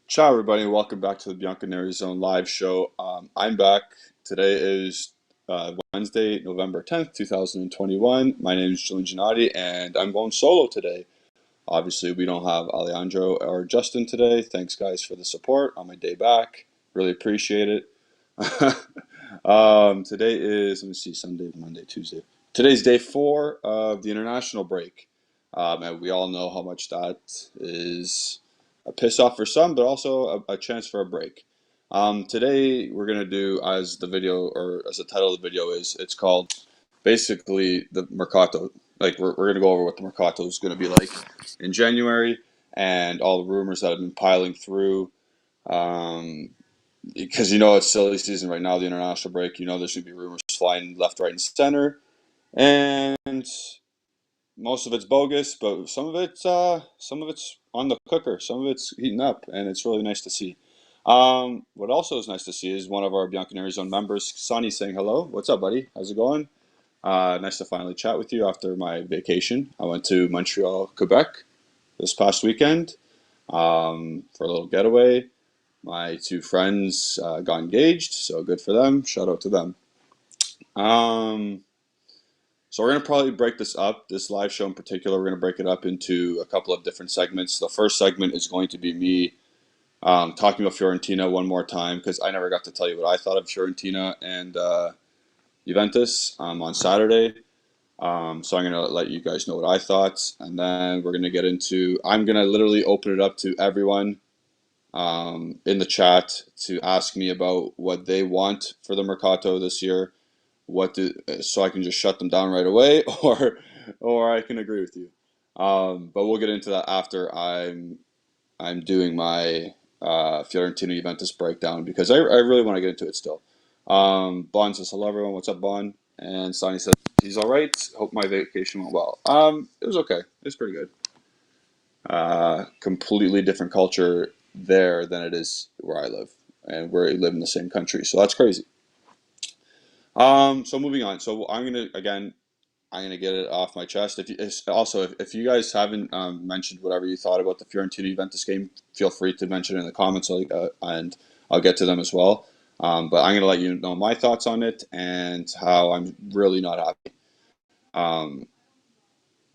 Ciao, everybody, and welcome back to the Bianconerizone live show. I'm back. Today is Wednesday, November 10th, 2021. My name is Julian Gennady, and I'm going solo today. Obviously, we don't have Alejandro or Justin today. Thanks, guys, for the support on my day back. Really appreciate it. Today is, let me see, Sunday, Monday, Tuesday. Today's day 4 of the international break. And we all know how much that is a piss off for some, but also a chance for a break. Today we're gonna do, as the video or as the title of the video is, it's called basically the Mercato. Like we're gonna go over what the Mercato is gonna be like in January and all the rumors that have been piling through. Because it's silly season right now, the international break. There's gonna be rumors flying left, right, and center, and most of it's bogus, but some of it's on the cooker, some of it's heating up, and it's really nice to see. What also is nice to see is one of our Bianconeri Zone members, Sonny, saying hello. What's up, buddy? How's it going? Nice to finally chat with you after my vacation. I went to Montreal, Quebec this past weekend for a little getaway. My two friends got engaged, so good for them. Shout out to them. So we're going to probably break this up, this live show in particular. We're going to break it up into a couple of different segments. The first segment is going to be me talking about Fiorentina one more time, because I never got to tell you what I thought of Fiorentina and Juventus on Saturday. So I'm going to let you guys know what I thought. And then we're going to get into, I'm going to literally open it up to everyone in the chat to ask me about what they want for the Mercato this year. So I can just shut them down right away, or I can agree with you. But we'll get into that after I'm doing my Fiorentina Juventus breakdown, because I really want to get into it still. Bon says hello everyone. What's up, Bon? And Sonny says he's all right. Hope my vacation went well. It was okay. It was pretty good. Completely different culture there than it is where I live, and we live in the same country. So that's crazy. So moving on. So I'm gonna get it off my chest. If you guys haven't mentioned whatever you thought about the Fiorentina Juventus game, feel free to mention it in the comments, and I'll get to them as well. But I'm gonna let you know my thoughts on it and how I'm really not happy.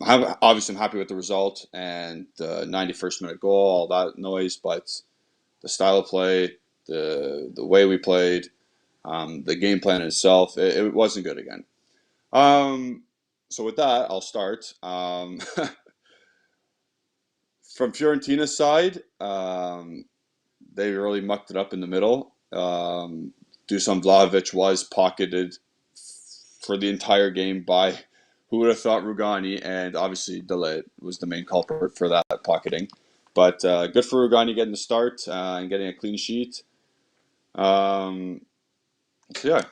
Obviously, I'm happy with the result and the 91st minute goal, all that noise, but the style of play, the way we played, the game plan itself, it wasn't good again. So with that, I'll start. From Fiorentina's side, they really mucked it up in the middle. Dusan Vlahovic was pocketed for the entire game by, who would have thought, Rugani, and obviously Delit was the main culprit for that pocketing. But good for Rugani getting the start and getting a clean sheet. So yeah,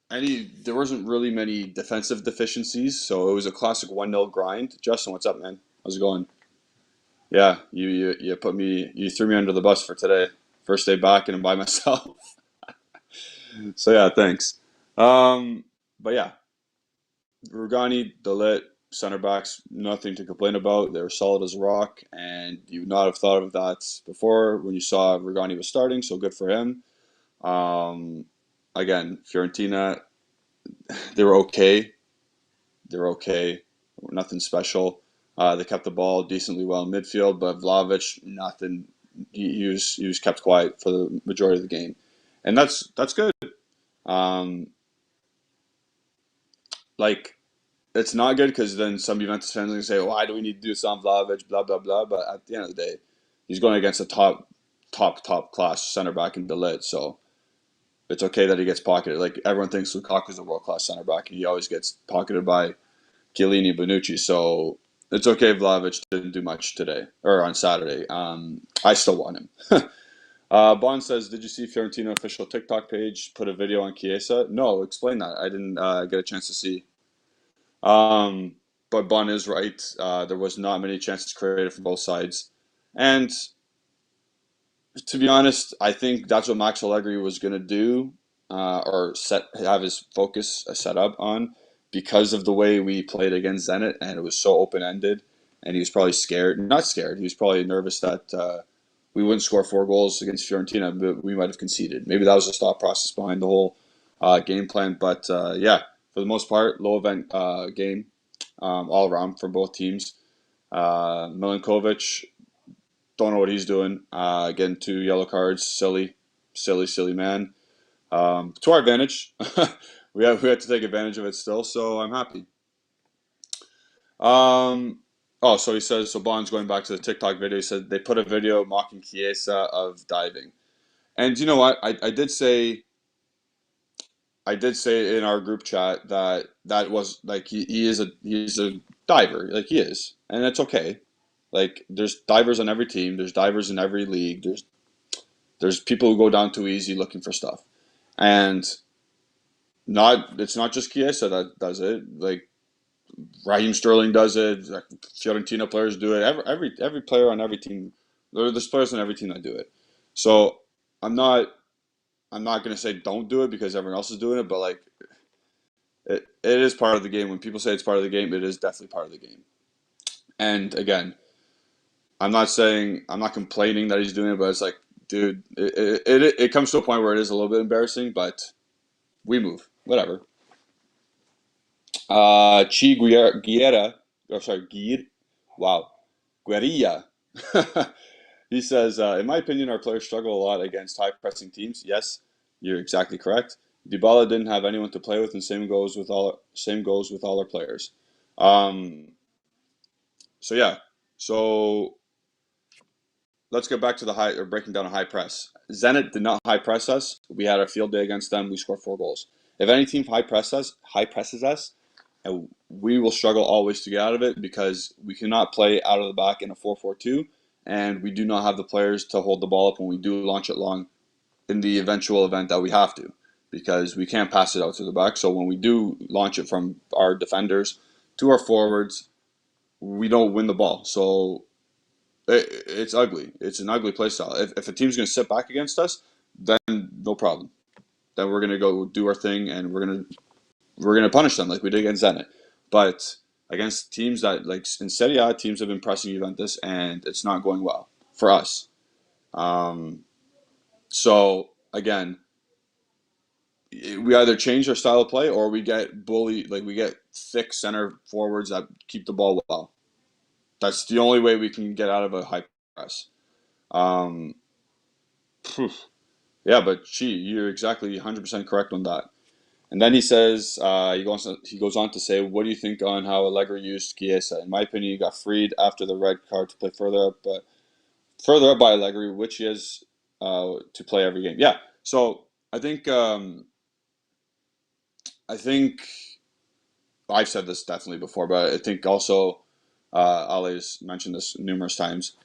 there wasn't really many defensive deficiencies, so it was a classic 1-0 grind. Justin, what's up, man? How's it going? Yeah, you threw me under the bus for today. First day back and I'm by myself. So yeah, thanks. But yeah, Rugani, Dalit, center backs, nothing to complain about. They were solid as a rock, and you would not have thought of that before when you saw Rugani was starting. So good for him. Again, Fiorentina, they were okay. They were okay. Nothing special. They kept the ball decently well in midfield, but Vlahovic, nothing. He was kept quiet for the majority of the game, and that's good. Um, like, it's not good because then some Juventus fans are gonna say, "Why do we need to do Sam Vlahovic?" Blah blah blah. But at the end of the day, he's going against a top class center back in Delit, so it's okay that he gets pocketed. Like, everyone thinks Lukaku's a world class center back, and he always gets pocketed by Chiellini, Bonucci. So it's okay. Vlahovic didn't do much today or on Saturday. I still want him. Bond says, "Did you see Fiorentina official TikTok page put a video on Chiesa?" No, explain that. I didn't get a chance to see. But Bond is right. There was not many chances created from both sides, and to be honest, I think that's what Max Allegri was going to do, or have his focus set up on, because of the way we played against Zenit, and it was so open ended, and he was probably scared. Not scared. He was probably nervous that we wouldn't score 4 goals against Fiorentina, but we might have conceded. Maybe that was the thought process behind the whole game plan. But yeah, for the most part, low event game all around for both teams. Milinkovic, don't know what he's doing. Getting 2 yellow cards, silly man. To our advantage, we had to take advantage of it still. So I'm happy. So he says, so Bond's going back to the TikTok video. He said they put a video mocking Chiesa of diving. And you know what? I did say in our group chat that was like he's a diver, like he is, and it's okay. Like there's divers on every team, there's divers in every league. There's people who go down too easy looking for stuff, and it's not just Chiesa that does it. Like Raheem Sterling does it. Like Fiorentina players do it. Every player on every team. There's players on every team that do it. So I'm not gonna say don't do it because everyone else is doing it, but like it is part of the game. When people say it's part of the game, it is definitely part of the game. And again, I'm not complaining that he's doing it, but it's like, dude, it comes to a point where it is a little bit embarrassing, but we move, whatever. Chi Guerra, oh sorry, Guir, wow, Guerilla. He says, in my opinion, our players struggle a lot against high pressing teams. Yes, you're exactly correct. Dybala didn't have anyone to play with, and same goes with all our players. So yeah, so let's get back to breaking down a high press. Zenit did not high press us. We had a field day against them. We scored 4 goals. If any team high presses us, and we will struggle always to get out of it because we cannot play out of the back in a 4-4-2, and we do not have the players to hold the ball up when we do launch it long in the eventual event that we have to, because we can't pass it out to the back. So when we do launch it from our defenders to our forwards, we don't win the ball. So it's ugly. It's an ugly play style. If a team's going to sit back against us, then no problem. Then we're going to go do our thing, and we're going to punish them like we did against Zenit. But against teams that, like in Serie A, teams have been pressing Juventus, and it's not going well for us. So again, we either change our style of play or we get we get thick center forwards that keep the ball well. That's the only way we can get out of a high press. Um, yeah, but you're exactly 100% correct on that. And then he says, he goes on to say, what do you think on how Allegri used Chiesa? In my opinion, he got freed after the red card to play further up by Allegri, which he is to play every game. Yeah, so I think I've said this definitely before, but I think also Ali's mentioned this numerous times.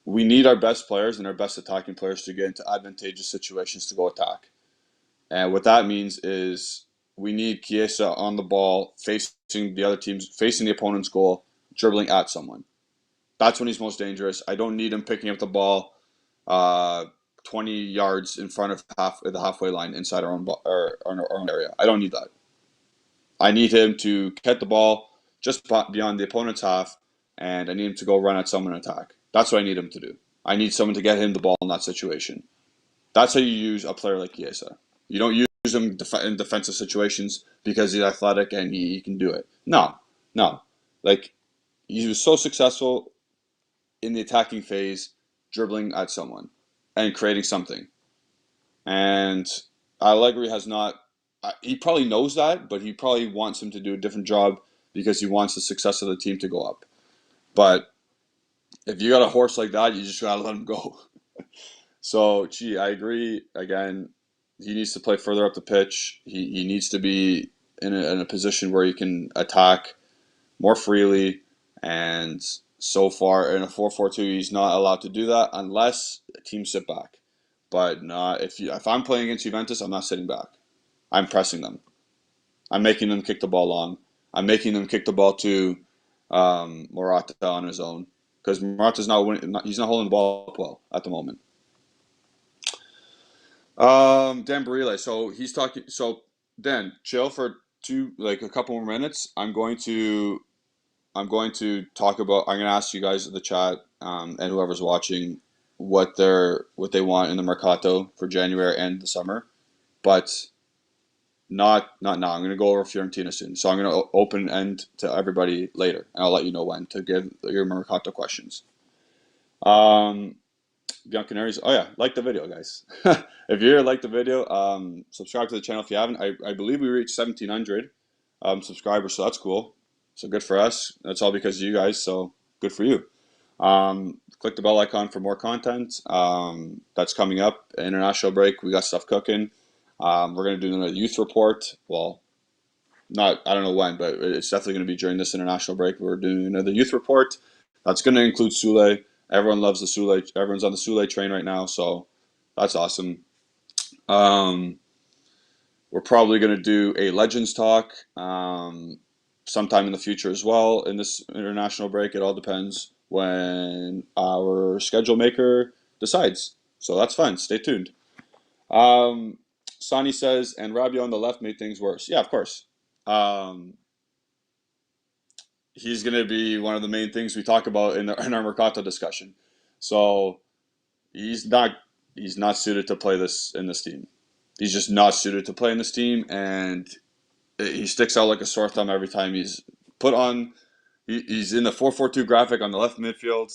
We need our best players and our best attacking players to get into advantageous situations to go attack. And what that means is we need Chiesa on the ball, facing the opponent's goal, dribbling at someone. That's when he's most dangerous. I don't need him picking up the ball 20 yards in front of the halfway line inside our own area. I don't need that. I need him to get the ball just beyond the opponent's half, and I need him to go run at someone and attack. That's what I need him to do. I need someone to get him the ball in that situation. That's how you use a player like Chiesa. You don't use him in defensive situations because he's athletic and he can do it. No. Like, he was so successful in the attacking phase, dribbling at someone and creating something. And Allegri has not. He probably knows that, but he probably wants him to do a different job because he wants the success of the team to go up. But if you got a horse like that, you just gotta let him go. So, I agree. Again, he needs to play further up the pitch. He needs to be in a position where he can attack more freely. And so far in a 4-4-2, he's not allowed to do that unless teams sit back. But not if I'm playing against Juventus, I'm not sitting back. I'm pressing them. I'm making them kick the ball long. I'm making them kick the ball to Morata on his own because Morata's not winning. He's not holding the ball up well at the moment. Dan Barile. So he's talking. So Dan, chill for a couple more minutes. I'm going to talk about. I'm going to ask you guys in the chat and whoever's watching what they want in the Mercato for January and the summer, but not now. I'm going to go over Fiorentina soon, so I'm going to open end to everybody later, and I'll let you know when to give your Mercato questions. Bianconerizonechannel. Oh yeah, like the video, guys. If you're here, like the video. Subscribe to the channel if you haven't. I believe we reached 1,700 subscribers, so that's cool. So good for us. That's all because of you guys. So good for you. Click the bell icon for more content. That's coming up. International break. We got stuff cooking. We're gonna do another youth report. Well, I don't know when, but it's definitely gonna be during this international break. We're doing another youth report. That's gonna include Sule. Everyone loves the Sule. Everyone's on the Sule train right now, so that's awesome. We're probably going to do a Legends talk sometime in the future as well in this international break. It all depends when our schedule maker decides. So that's fun. Stay tuned. Sani says, and Rabio on the left made things worse. Yeah, of course. He's going to be one of the main things we talk about in our Mercato discussion. So he's not suited to play in this team. He's just not suited to play in this team, and he sticks out like a sore thumb every time he's put on. He's in the 4-4-2 graphic on the left midfield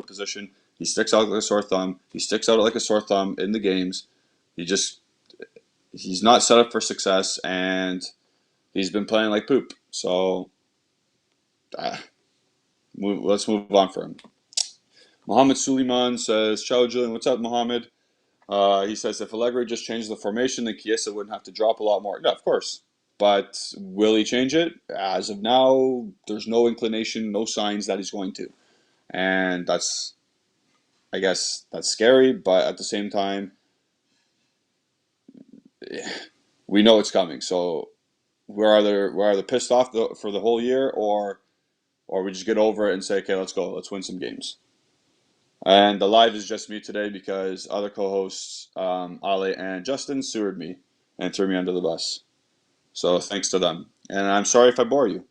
position. He sticks out like a sore thumb. He sticks out like a sore thumb in the games. He's not set up for success, and he's been playing like poop. So let's move on for him. Mohammed Suleiman says, "Ciao, Julian. What's up, Mohammed?" He says, if Allegri just changed the formation, then Chiesa wouldn't have to drop a lot more. Yeah, of course. But will he change it? As of now, there's no inclination, no signs that he's going to. And I guess that's scary, but at the same time, we know it's coming. So we're either pissed off for the whole year, or we just get over it and say, okay, let's go. Let's win some games. And the live is just me today because other co-hosts, Ale and Justin, sewered me and threw me under the bus. So thanks to them. And I'm sorry if I bore you.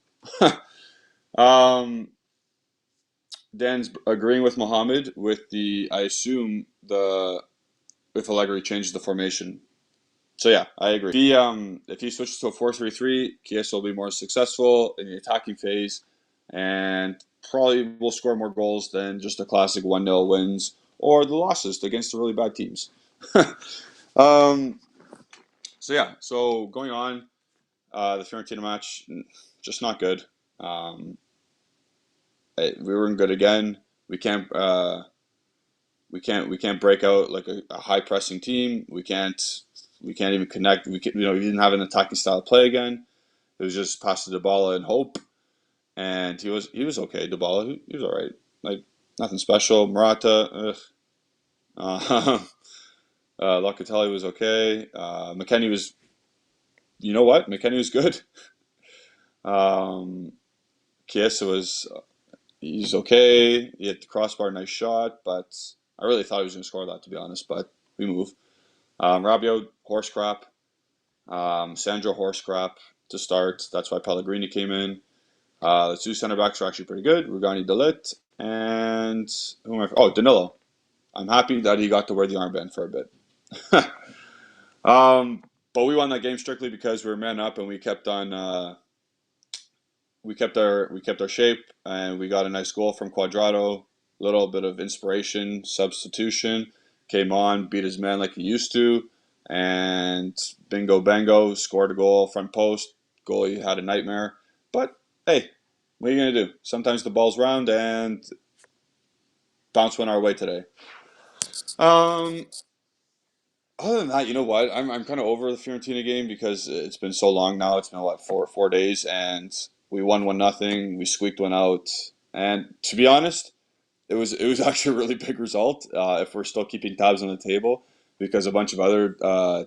Dan's agreeing with Mohammed with I assume if Allegri changes the formation. So yeah, I agree. If he switches to a 4-3-3, Chiesa will be more successful in the attacking phase and probably will score more goals than just the classic 1-0 wins or the losses against the really bad teams. So yeah, so going on, the Fiorentina match, just not good. We weren't good again. We can't break out like a high pressing team. We can't even connect. We didn't have an attacking style of play again. It was just pass to Dybala and hope. And he was okay. Dybala, he was all right. Like nothing special. Morata, Locatelli was okay. McKennie was, you know what? McKennie was good. Chiesa he's okay. He hit the crossbar, nice shot, but I really thought he was going to score that, to be honest. But we move. Rabiot, horse crap. Sandro, horse crap to start. That's why Pellegrini came in. The two center backs are actually pretty good. Rugani Dalit and Danilo. I'm happy that he got to wear the armband for a bit. But we won that game strictly because we were man up and we kept on. We kept our shape and we got a nice goal from Cuadrado. Little bit of inspiration, substitution. Came on, beat his man like he used to, and bingo bango, scored a goal, front post. Goalie had a nightmare. But hey, what are you gonna do? Sometimes the ball's round and bounce went our way today. Other than that, you know what? I'm kind of over the Fiorentina game because it's been so long now. It's been what, 4 days, and we won 1-0. We squeaked one out, and to be honest, it was actually a really big result. If we're still keeping tabs on the table, because a bunch of other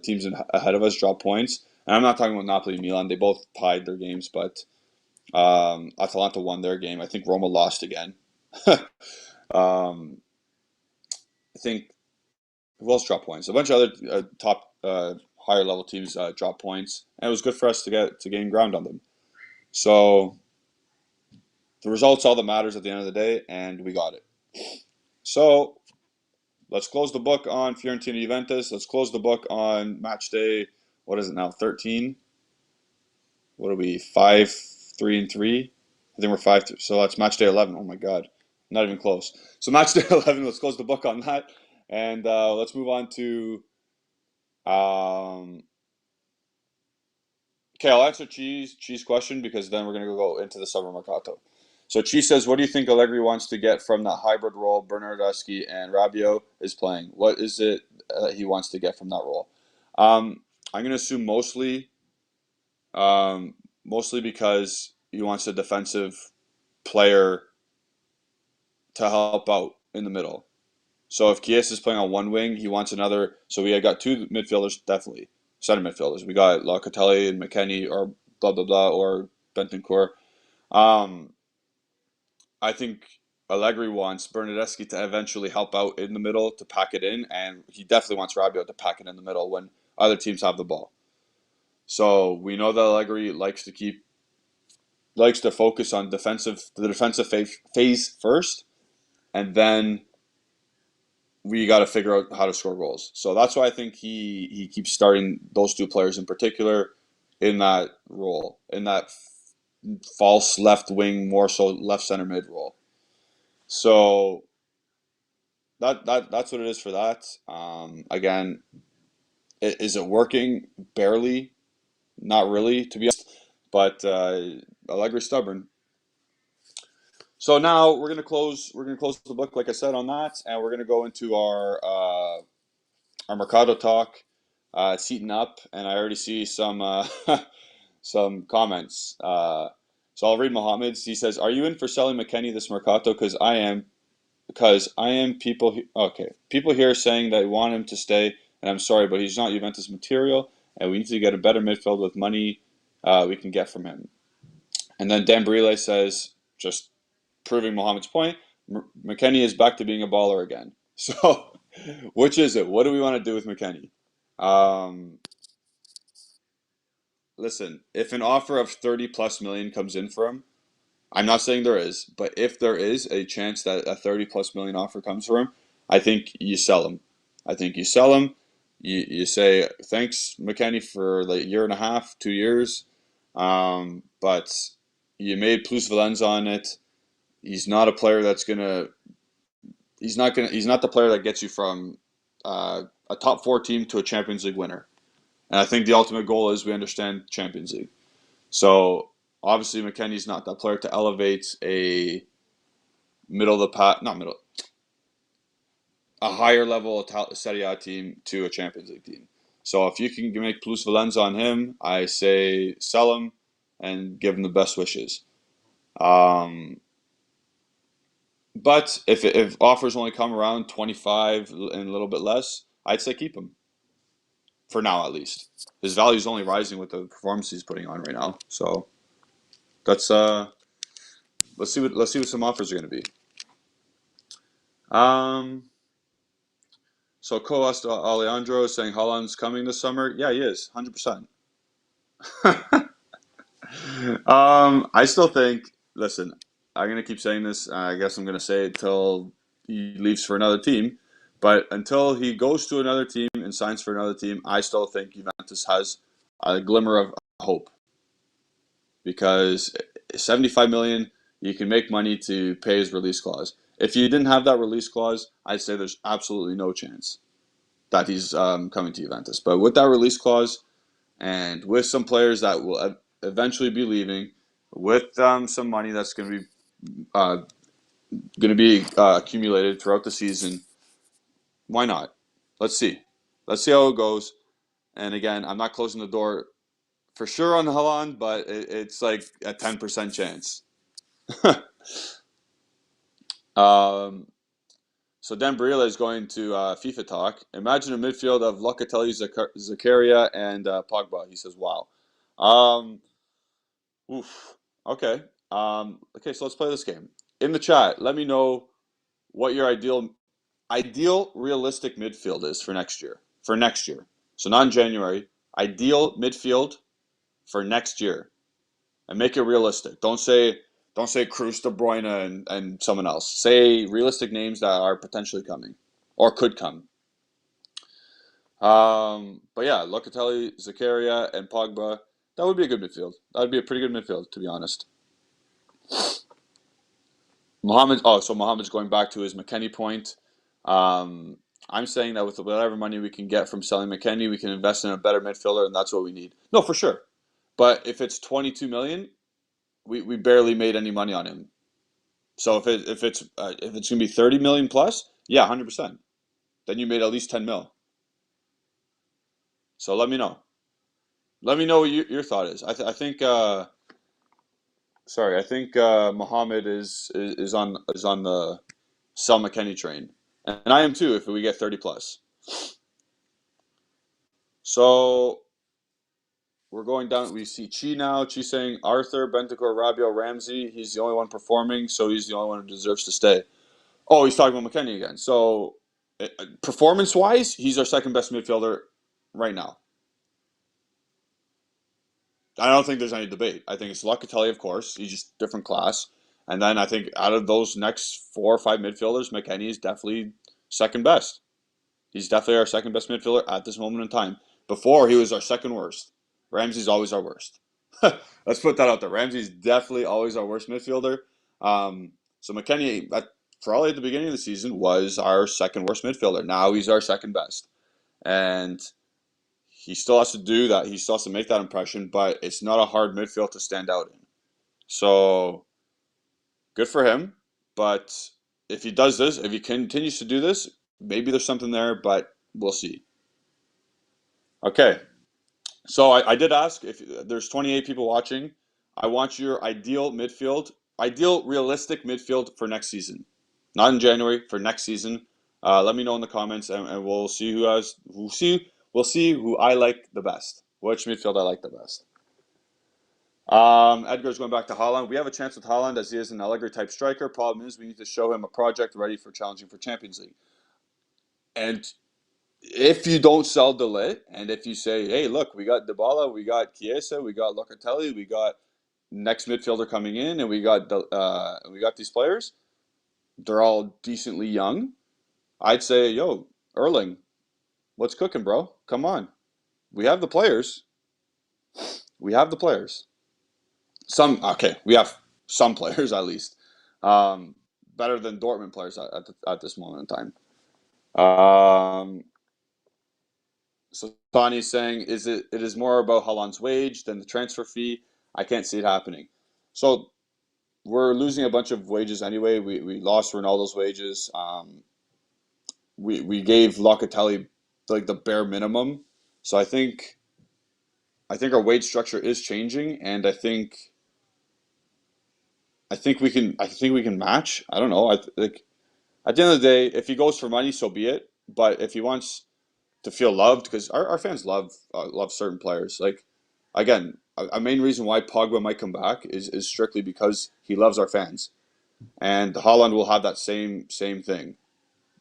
teams ahead of us dropped points, and I'm not talking about Napoli and Milan. They both tied their games, but Atalanta won their game. I think Roma lost again. I think who else dropped points? A bunch of other top higher level teams dropped points, and it was good for us to gain ground on them. So the results all that matters at the end of the day, and we got it. So let's close the book on Fiorentina Juventus. Let's close the book on match day. What is it now? 13. What are we? 5-3-3. I think we're 5. So that's match day 11. Oh my God, not even close. So match day 11. Let's close the book on that, and let's move on to. Okay, I'll answer Cheese question because then we're gonna go into the summer mercato. So Cheese says, "What do you think Allegri wants to get from that hybrid role Bernardeschi and Rabiot is playing? What is it he wants to get from that role?" I'm gonna assume mostly because he wants a defensive player to help out in the middle. So if Chiesa is playing on one wing, he wants another. So we got two midfielders, definitely center midfielders. We got Locatelli and McKennie, or blah blah blah, or Bentancur. Um, I think Allegri wants Bernardeschi to eventually help out in the middle to pack it in, and he definitely wants Rabiot to pack it in the middle when other teams have the ball. So we know that Allegri likes to focus on the defensive phase first, and then we got to figure out how to score goals. So that's why I think he keeps starting those two players in particular in that role, in that false left wing, more so left center mid role. So that's what it is for that. Again, is it working? Barely, not really, to be honest. But Allegri's stubborn. So now we're gonna close. We're gonna close the book, like I said, on that, and we're gonna go into our Mercado talk. It's heating up, and I already see some some comments. So I'll read Mohammed's. He says, "Are you in for selling McKennie this Mercato? Because I am. Because I am. People here saying they want him to stay, and I'm sorry, but he's not Juventus material, and we need to get a better midfield with money we can get from him." And then Dan Brile says, just proving Mohammed's point, McKennie is back to being a baller again. So, which is it? What do we want to do with McKennie? Um, Listen, if an offer of 30 plus million comes in for him, I'm not saying there is, but if there is a chance that a 30 plus million offer comes for him, I think you sell him. I think you sell him. You say, thanks, McKennie, for like a year and a half, 2 years. But you made plus Valenza on it. He's not a player that's he's not the player that gets you from a top four team to a Champions League winner. And I think the ultimate goal is we understand Champions League. So obviously McKennie's not that player to elevate a middle of the pack, not middle, a higher level Serie A team to a Champions League team. So if you can make plus Valenza on him, I say sell him and give him the best wishes. But if offers only come around 25 and a little bit less, I'd say keep him. For now, at least. His value is only rising with the performance he's putting on right now. So that's let's see what some offers are going to be. So co-host Alejandro is saying Haaland's coming this summer. Yeah, he is, 100%. I still think. Listen, I'm gonna keep saying this. I guess I'm gonna say it till he leaves for another team. But until he goes to another team and signs for another team, I still think Juventus has a glimmer of hope. Because 75 million, you can make money to pay his release clause. If you didn't have that release clause, I'd say there's absolutely no chance that he's coming to Juventus. But with that release clause, and with some players that will eventually be leaving, with some money that's going to be accumulated throughout the season, why not? Let's see. Let's see how it goes. And again, I'm not closing the door for sure on Haaland, but it's like a 10% chance. So Dan Barilla is going to FIFA talk. Imagine a midfield of Locatelli, Zakaria, and Pogba. He says, "Wow." Oof. Okay. Okay. So let's play this game. In the chat, let me know what your ideal realistic midfield is for next year. For next year. So not in January. Ideal midfield for next year, and make it realistic. Don't say Cruz, De Bruyne, and someone else. Say realistic names that are potentially coming. or could come. But yeah, Locatelli, Zakaria, and Pogba, that would be a good midfield. That would be a pretty good midfield, to be honest. So Mohamed's going back to his McKennie point. Um, I'm saying that with whatever money we can get from selling McKennie, we can invest in a better midfielder, and that's what we need. No, for sure. But if it's 22 million, we barely made any money on him. So if it's gonna be 30 million plus, yeah, 100%. Then you made at least 10 mil. So let me know. Let me know what your thought is. I think Mohamed is on the sell McKennie train, and I am too if we get 30 plus. So we're going down. We see Chi now. Chi saying Arthur, Bentancur, Rabiot, Ramsey. He's the only one performing, so he's the only one who deserves to stay. Oh, he's talking about McKennie again. So performance-wise, he's our second best midfielder right now. I don't think there's any debate. I think it's Locatelli, of course. He's just different class. And then I think out of those next 4 or 5 midfielders, McKennie is definitely second best. He's definitely our second best midfielder at this moment in time. Before, he was our second worst. Ramsey's always our worst. Let's put that out there. Ramsey's definitely always our worst midfielder. So McKennie, probably at the beginning of the season, was our second worst midfielder. Now he's our second best. And he still has to do that. He still has to make that impression, but it's not a hard midfield to stand out in. So good for him. But if he does this, if he continues to do this, maybe there's something there, but we'll see. Okay. So I did ask if there's 28 people watching. I want your ideal realistic midfield for next season. Not in January, for next season. Let me know in the comments, and we'll see we'll see who I like the best. Which midfield I like the best. Edgar's going back to Haaland. We have a chance with Haaland as he is an Allegri type striker. Problem is we need to show him a project ready for challenging for Champions League. And if you don't sell De Ligt, and if you say, hey, look, we got Dybala, we got Chiesa, we got Locatelli, we got next midfielder coming in, and we got these players, they're all decently young. I'd say, yo, Erling, what's cooking, bro? Come on. We have the players. We have the players. We have some players at least. Better than Dortmund players at this moment in time. So Tani's saying, it is more about Haaland's wage than the transfer fee. I can't see it happening. So we're losing a bunch of wages anyway. We lost Ronaldo's wages. We gave Locatelli like the bare minimum. So I think our wage structure is changing, and I think we can match. I don't know. Like at the end of the day, if he goes for money, so be it. But if he wants to feel loved, because our fans love certain players. Like again, a main reason why Pogba might come back is strictly because he loves our fans, and Haaland will have that same thing.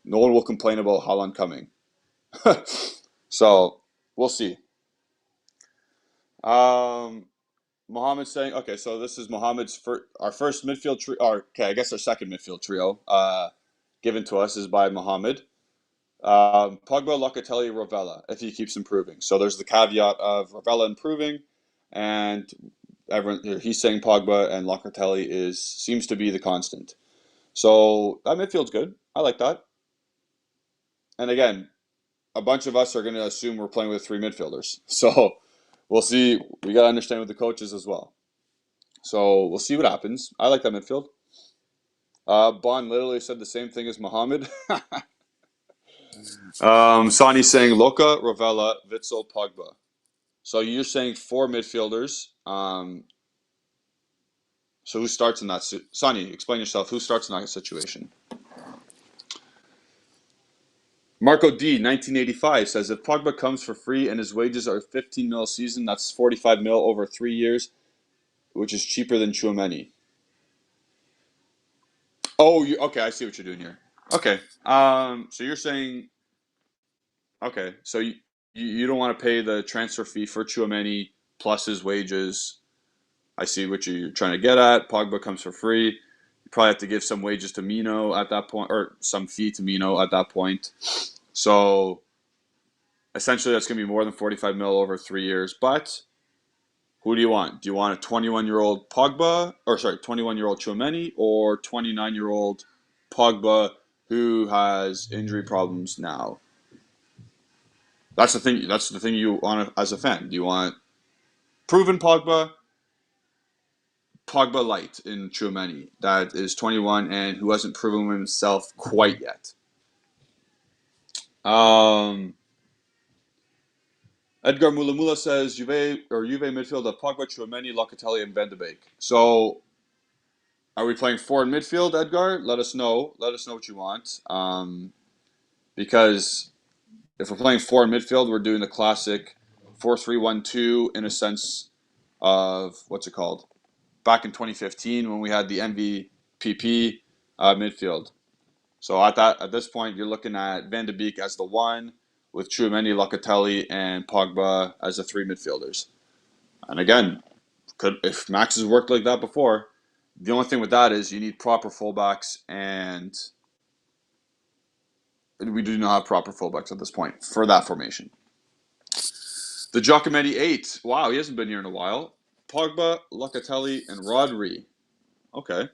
No one will complain about Haaland coming. So we'll see. Mohamed's saying, okay, so this is our first midfield trio, okay, I guess our second midfield trio, given to us is by Mohamed. Pogba, Locatelli, Rovella, if he keeps improving. So there's the caveat of Rovella improving, and he's saying Pogba and Locatelli seems to be the constant. So that midfield's good. I like that. And again, a bunch of us are going to assume we're playing with 3 midfielders. So we'll see. We got to understand with the coaches as well. So we'll see what happens. I like that midfield. Bond literally said the same thing as Mohamed. Sani's saying Loca, Rovella, Witsel, Pogba. So you're saying 4 midfielders. So who starts in that? Sani, explain yourself. Who starts in that situation? Marco D, 1985, says if Pogba comes for free and his wages are 15 mil a season, that's 45 mil over 3 years, which is cheaper than Tchouaméni. Oh, okay. I see what you're doing here. Okay. So you're saying, okay, so you don't want to pay the transfer fee for Tchouaméni plus his wages. I see what you're trying to get at. Pogba comes for free. Probably have to give some wages to Mino at that point, or some fee to Mino at that point. So essentially, that's going to be more than 45 mil over 3 years. But who do you want? Do you want a 21-year-old Pogba, or sorry, 21-year-old Tchouaméni, or 29-year-old Pogba who has injury problems now? That's the thing. That's the thing you want as a fan. Do you want proven Pogba, Pogba light in Tchouaméni that is 21 and who hasn't proven himself quite yet? Edgar Mulamula says Juve midfield of Pogba, Tchouaméni, Locatelli, and Van de Beek. So, are we playing 4 in midfield, Edgar? Let us know. Let us know what you want. Because if we're playing 4 in midfield, we're doing the classic 4-3-1-2 in a sense of what's it called? Back in 2015 when we had the MVPP midfield. So at this point, you're looking at Van de Beek as the 1, with Tchouaméni, Locatelli, and Pogba as the 3 midfielders. And again, if Max has worked like that before, the only thing with that is you need proper fullbacks, and we do not have proper fullbacks at this point for that formation. The Giacometti 8. Wow, he hasn't been here in a while. Pogba, Locatelli, and Rodri. Okay.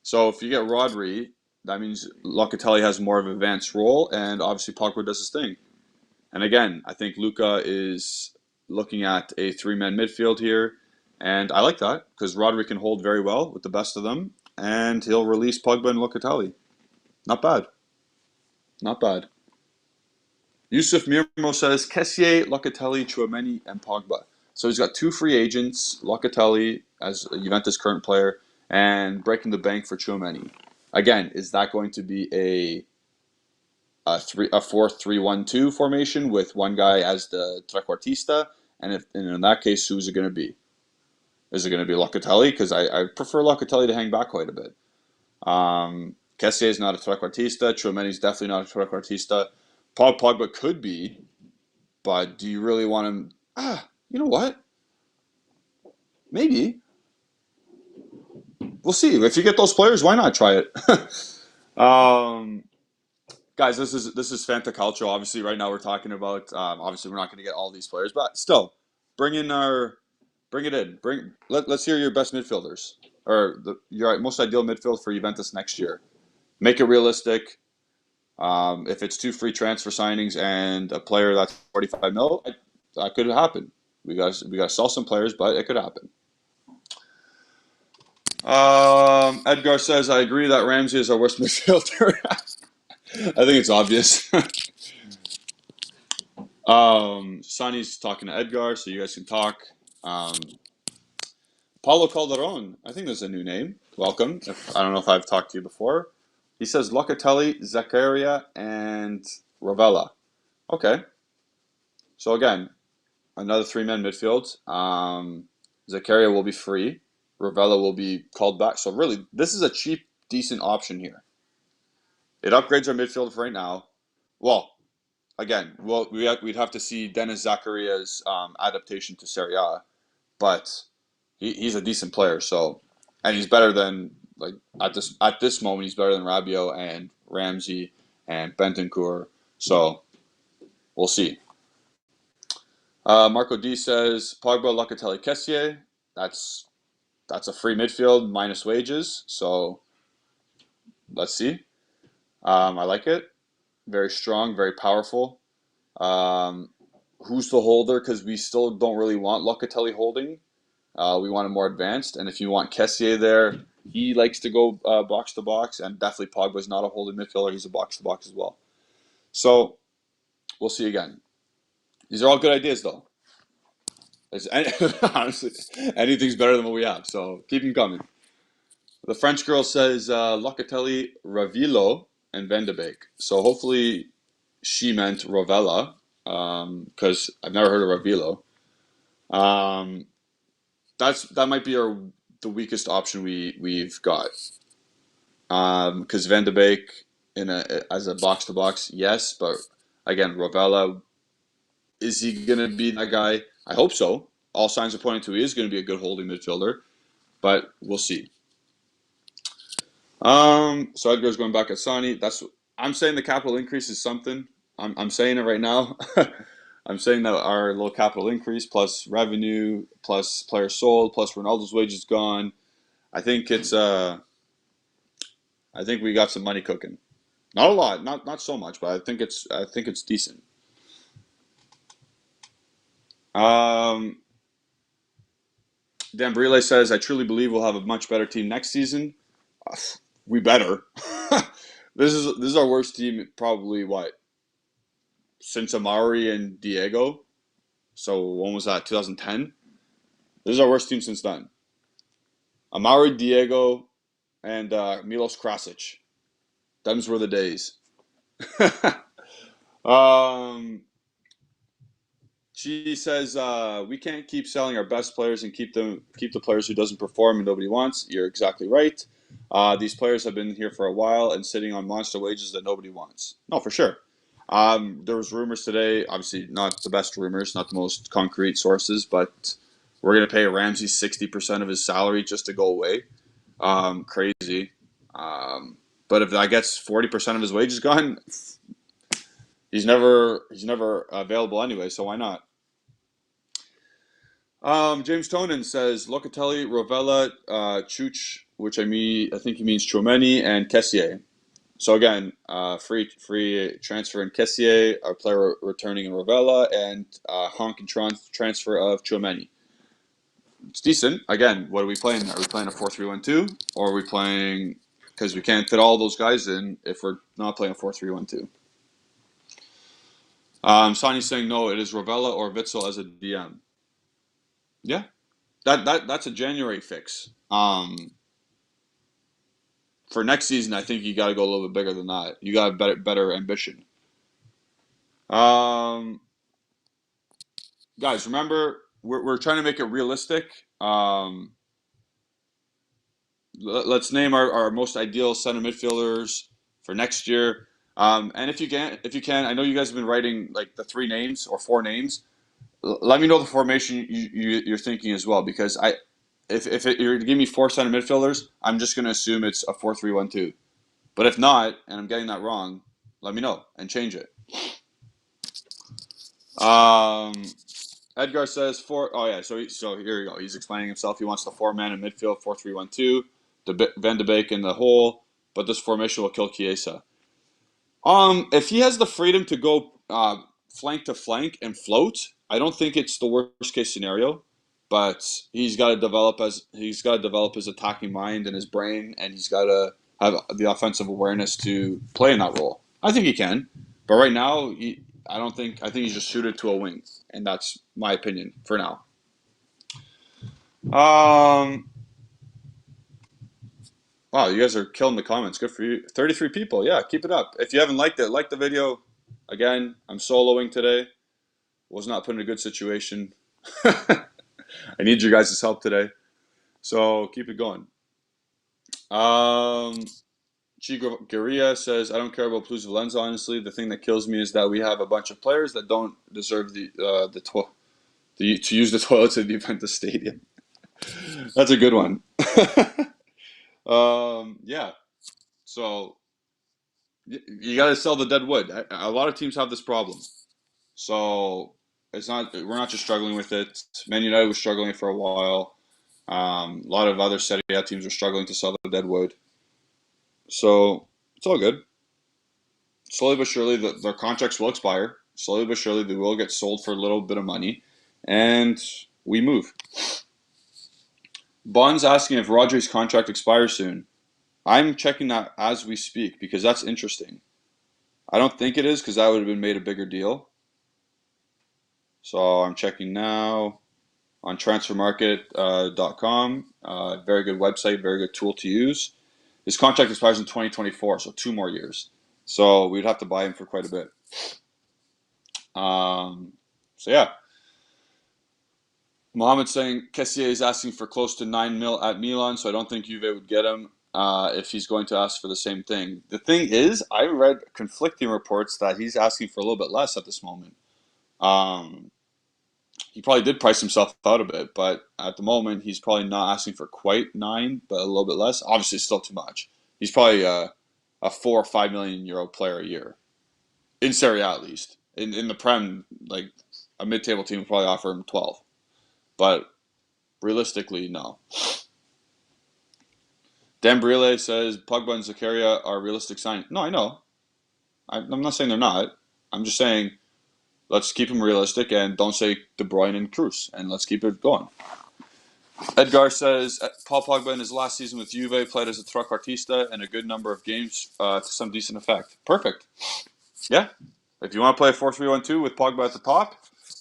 So if you get Rodri, that means Locatelli has more of an advanced role, and obviously Pogba does his thing. And again, I think Luka is looking at a 3-man midfield here, and I like that because Rodri can hold very well with the best of them, and he'll release Pogba and Locatelli. Not bad. Not bad. Yusuf Mirmo says Kessié, Locatelli, Tchouaméni, and Pogba. So he's got 2 free agents, Locatelli as a Juventus current player, and breaking the bank for Tchouaméni. Again, is that going to be a 4-3-1-2 formation with one guy as the trequartista? And in that case, who's it going to be? Is it going to be Locatelli? Because I prefer Locatelli to hang back quite a bit. Kessié is not a trequartista. Tchouaméni is definitely not a trequartista. Pogba could be, but do you really want him? You know what? Maybe. We'll see. If you get those players, why not try it? Guys, this is Fanta Culture. Obviously, right now we're talking about. Obviously, we're not going to get all these players, but still, bring it in. Let's hear your best midfielders or your most ideal midfield for Juventus next year. Make it realistic. If it's 2 free transfer signings and a player that's 45 mil, that could happen. We got to sell some players, but it could happen. Edgar says, I agree that Ramsey is our worst midfielder. I think it's obvious. Sonny's talking to Edgar, so you guys can talk. Paulo Calderon, I think that's a new name. Welcome. I don't know if I've talked to you before. He says Locatelli, Zakaria, and Ravella. Okay. So again, another 3-man midfield. Zakaria will be free. Ravella will be called back. So really, this is a cheap, decent option here. It upgrades our midfield for right now. Well, again, we'd have to see Dennis Zakaria's adaptation to Serie A, but he's a decent player. So, and he's better than at this moment he's better than Rabiot and Ramsey and Bentancur. So, we'll see. Marco D says Pogba, Locatelli, Kessié. That's a free midfield minus wages. So, let's see. I like it. Very strong, very powerful. Who's the holder? Because we still don't really want Locatelli holding. We want him more advanced. And if you want Kessié there, he likes to go box to box. And definitely Pogba's not a holding midfielder. He's a box to box as well. So we'll see again. These are all good ideas, though. Honestly, anything's better than what we have. So keep them coming. The French girl says Locatelli, Ravillo, and Van de Beek. So hopefully she meant Rovella, because I've never heard of Ravillo. That might be the weakest option we've got. Because Van de Beek as a box to box, yes, but again, Rovella, is he gonna be that guy? I hope so. All signs are pointing to he is going to be a good holding midfielder, but we'll see. So Edgar's going back at Sonny. I'm saying the capital increase is something. I'm saying it right now. I'm saying that our little capital increase plus revenue plus players sold plus Ronaldo's wages gone. I think it's I think we got some money cooking. Not a lot, not so much, but I think it's decent. Um, Dan Brile says, I truly believe we'll have a much better team next season. We better. This is our worst team probably what since Amari and Diego. So when was that? 2010. This is our worst team since then. Amari, Diego, and Milos Krasic. Them's were the days. um, she says we can't keep selling our best players and keep the players who doesn't perform and nobody wants. You're exactly right. These players have been here for a while and sitting on monster wages that nobody wants. No, for sure. There was rumors today, obviously not the best rumors, not the most concrete sources, but we're going to pay Ramsey 60% of his salary just to go away. Crazy. But if that gets 40% of his wages gone, he's never available anyway, so why not? James Tonin says Locatelli, Rovella, Chuch, which I think he means Chouameni and Kessié. So again, free transfer in Kessié, our player returning in Rovella, and honk and transfer of Chouameni. It's decent. Again, what are we playing? Are we playing a 4-3-1-2, or are we playing because we can't fit all those guys in if we're not playing a 4-3-1-2? Sonny's saying no. It is Rovella or Witsel as a DM. Yeah, that's a January fix. For next season, I think you got to go a little bit bigger than that. You got better ambition. Um, Guys, remember we're trying to make it realistic. Let's name our most ideal center midfielders for next year. And if you can, I know you guys have been writing like the 3 names or 4 names. Let me know the formation you're thinking as well, because you're to give me 4 center midfielders, I'm just going to assume it's a 4-3-1-2. But if not, and I'm getting that wrong, let me know and change it. Um, Edgar says four. Oh yeah, so here you go. He's explaining himself. He wants the 4-man in midfield, 4-3-1-2. Van de Beek in the hole, but this formation will kill Chiesa. If he has the freedom to go flank to flank and float, I don't think it's the worst case scenario. But he's got to develop his attacking mind and his brain, and he's got to have the offensive awareness to play in that role. I think he can, but right now, I don't think. I think he's just suited to a wing, and that's my opinion for now. Wow, you guys are killing the comments. Good for you. 33 people. Yeah, keep it up. If you haven't liked it, like the video. Again, I'm soloing today. Was not put in a good situation. I need your guys' help today. So keep it going. Chigoria says, I don't care about Plus Valenza, honestly. The thing that kills me is that we have a bunch of players that don't deserve to use the toilets at the Juventus Stadium. That's a good one. Yeah. So you got to sell the dead wood. A lot of teams have this problem. So we're not just struggling with it. Man United was struggling for a while. A lot of other Serie A teams are struggling to sell the dead wood. So it's all good. Slowly but surely, their contracts will expire. Slowly but surely, they will get sold for a little bit of money, and we move. Bond's asking if Rodri's contract expires soon. I'm checking that as we speak because that's interesting. I don't think it is because that would have been made a bigger deal. So I'm checking now on transfermarket.com. Very good website, very good tool to use. His contract expires in 2024, so 2 more years. So we'd have to buy him for quite a bit. So yeah. Mohammed saying Kessié is asking for close to 9 mil at Milan, so I don't think Juve would get him if he's going to ask for the same thing. The thing is, I read conflicting reports that he's asking for a little bit less at this moment. He probably did price himself out a bit, but at the moment he's probably not asking for quite 9, but a little bit less. Obviously, it's still too much. He's probably a 4 or 5 million euro player a year in Serie A at least. In the Prem, like a mid-table team would probably offer him 12, but realistically, no. Dan Brile says Pogba and Zakaria are realistic signs. No, I know. I'm not saying they're not. I'm just saying let's keep them realistic and don't say De Bruyne and Cruz, and let's keep it going. Edgar says Paul Pogba in his last season with Juve played as a trequartista in a good number of games to some decent effect. Perfect. Yeah. If you want to play a 4-3-1-2 with Pogba at the top,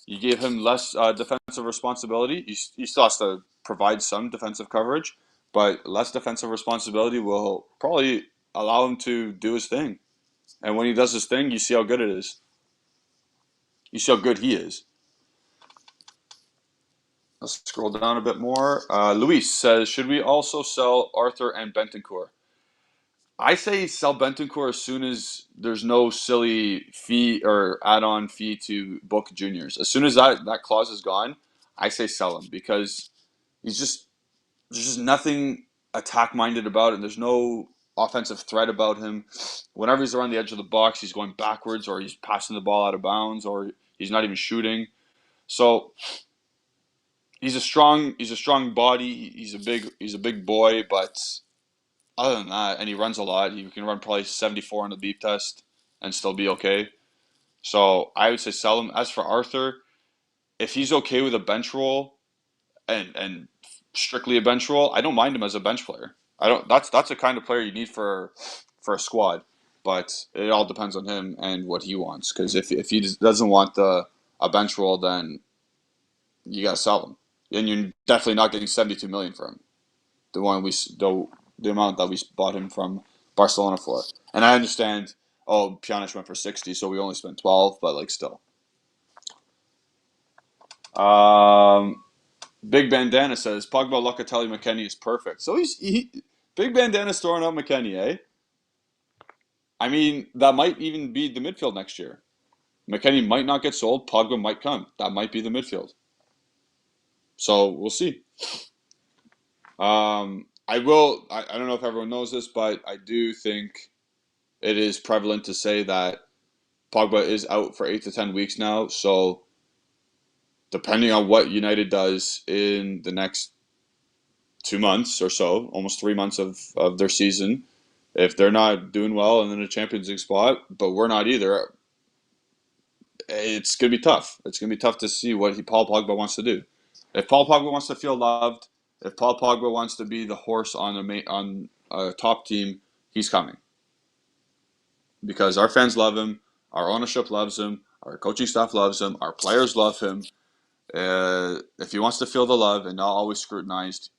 you gave him less defensive responsibility. He still has to provide some defensive coverage, but less defensive responsibility will probably allow him to do his thing. And when he does his thing, you see how good it is. You see how good he is. Let's scroll down a bit more. Luis says, should we also sell Arthur and Bentancur? I say sell Bentancur as soon as there's no silly fee or add-on fee to book juniors. As soon as that clause is gone, I say sell him because there's just nothing attack-minded about it. There's no offensive threat about him. Whenever he's around the edge of the box, he's going backwards or he's passing the ball out of bounds or he's not even shooting. So he's a strong body. He's a big boy, but other than that, and he runs a lot. He can run probably 74 on the beep test and still be okay. So I would say sell him. As for Arthur, if he's okay with a bench role and strictly a bench role, I don't mind him as a bench player. I don't. That's the kind of player you need for a squad. But it all depends on him and what he wants. Because if he doesn't want a bench role, then you gotta sell him, and you're definitely not getting 72 million for him. The amount that we bought him from Barcelona for. And I understand. Oh, Pjanic went for 60, so we only spent 12, but like still. Big Bandana says Pogba, Locatelli, McKennie is perfect. So Big Bandana's throwing out McKennie, eh? I mean, that might even be the midfield next year. McKennie might not get sold. Pogba might come. That might be the midfield. So we'll see. I don't know if everyone knows this, but I do think it is prevalent to say that Pogba is out for 8 to 10 weeks now. So depending on what United does in the next 2 months or so, almost 3 months of their season, if they're not doing well and in a Champions League spot, but we're not either, it's going to be tough. It's going to be tough to see what Paul Pogba wants to do. If Paul Pogba wants to feel loved, if Paul Pogba wants to be the horse on a top team, he's coming. Because our fans love him, our ownership loves him, our coaching staff loves him, our players love him. If he wants to feel the love and not always scrutinized,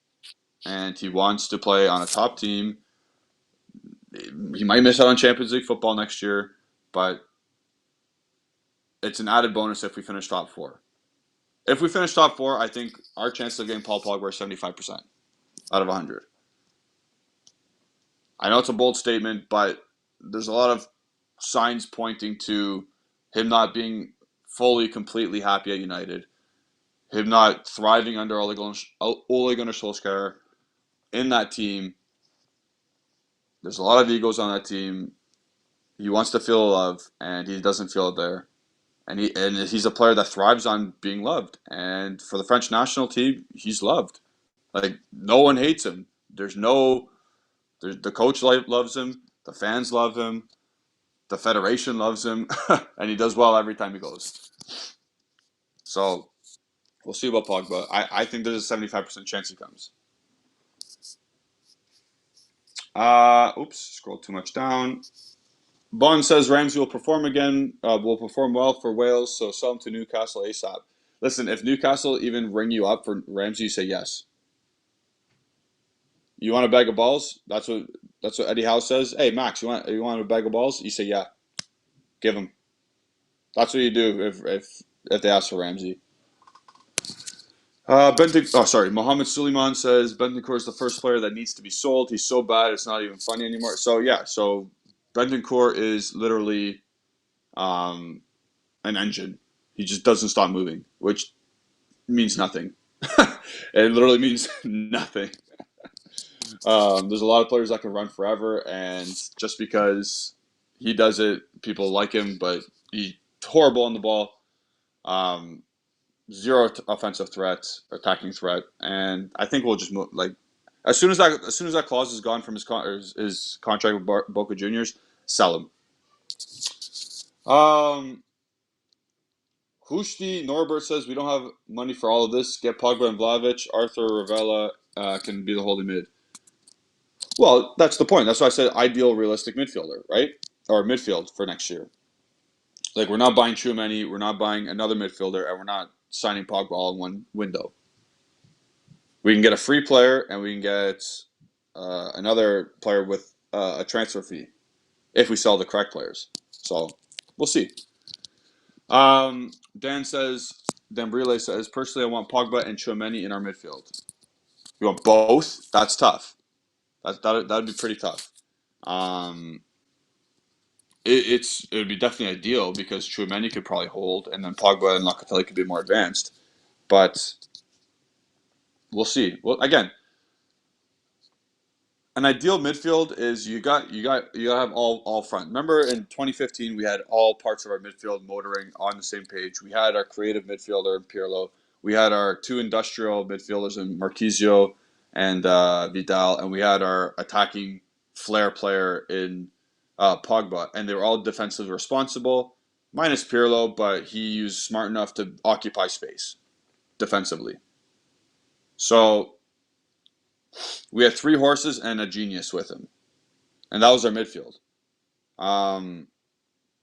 and he wants to play on a top team, he might miss out on Champions League football next year, but it's an added bonus if we finish top 4. If we finish top 4, I think our chances of getting Paul Pogba are 75% out of 100. I know it's a bold statement, but there's a lot of signs pointing to him not being fully, completely happy at United, him not thriving under Ole Gunnar Solskjaer in that team. There's a lot of egos on that team. He wants to feel love, and he doesn't feel it there. And he's a player that thrives on being loved. And for the French national team, he's loved. Like, no one hates him. The coach loves him. The fans love him. The federation loves him. And he does well every time he goes. So, we'll see about Pogba. I think there's a 75% chance he comes. Scrolled too much down. Bond says Ramsey will perform again, will perform well for Wales, so sell him to Newcastle ASAP. Listen, if Newcastle even ring you up for Ramsey, you say yes. You want a bag of balls? That's what Eddie Howe says. Hey, Max, you want a bag of balls? You say yeah. Give him. That's what you do if they ask for Ramsey. Mohammed Suleiman says Bentancur is the first player that needs to be sold. He's so bad, it's not even funny anymore. So yeah, Bentancur is literally an engine. He just doesn't stop moving, which means nothing. It literally means nothing. There's a lot of players that can run forever, and just because he does it, people like him, but he's horrible on the ball. Um, Zero offensive threat, attacking threat, and I think we'll just move, like as soon as that clause is gone from his contract with Boca Juniors, sell him. Hushti Norbert says we don't have money for all of this. Get Pogba and VLAHOVIC. Arthur Ravella can be the holding mid. Well, that's the point. That's why I said ideal, realistic midfielder, right? Or midfield for next year. Like, we're not buying Tchouaméni, we're not buying another midfielder, and we're not signing Pogba all in one window. We can get a free player, and we can get another player with a transfer fee if we sell the correct players. So, we'll see. Dan says, Dembrile says, personally, I want Pogba and Tchouaméni in our midfield. You want both? That's tough. That'd be pretty tough. It would be definitely ideal because Tchouaméni could probably hold, and then Pogba and Locatelli could be more advanced. But we'll see. Well, again, an ideal midfield is you got to have all front. Remember in 2015 we had all parts of our midfield motoring on the same page. We had our creative midfielder in Pirlo. We had our two industrial midfielders in Marquisio and Vidal, and we had our attacking flair player in Pogba, and they were all defensively responsible, minus Pirlo, but he was smart enough to occupy space defensively. So we had three horses and a genius with him, and that was our midfield. And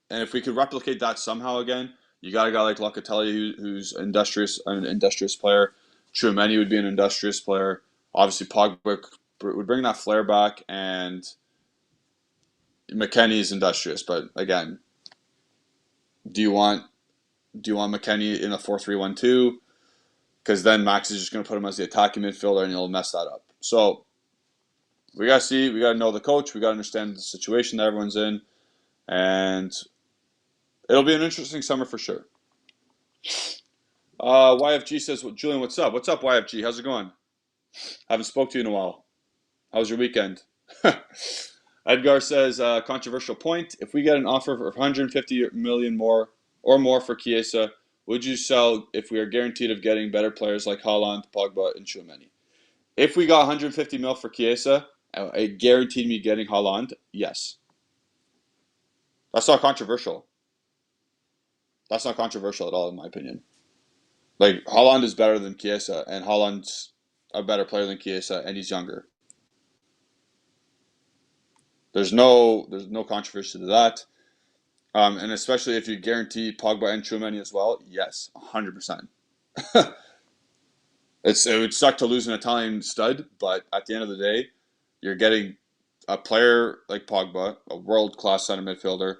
if we could replicate that somehow again, you got a guy like Locatelli who's an industrious player. Tchouaméni would be an industrious player. Obviously, Pogba would bring that flair back, and McKennie is industrious. But again, do you want McKennie in a 4-3-1-2? Because then Max is just going to put him as the attacking midfielder, and he'll mess that up. So we got to see. We got to know the coach. We got to understand the situation that everyone's in, and it'll be an interesting summer for sure. YFG says, well, Julian, what's up? What's up, YFG? How's it going? Haven't spoke to you in a while. How was your weekend? Edgar says, controversial point. If we get an offer for 150 million more for Chiesa, would you sell if we are guaranteed of getting better players like Haaland, Pogba, and Tchouaméni? If we got 150 mil for Chiesa, it guaranteed me getting Haaland, yes. That's not controversial. That's not controversial at all, in my opinion. Like, Haaland is better than Chiesa, and Haaland's a better player than Chiesa, and he's younger. There's no controversy to that. And especially if you guarantee Pogba and Tchouaméni as well, yes, 100%. It would suck to lose an Italian stud, but at the end of the day, you're getting a player like Pogba, a world-class center midfielder.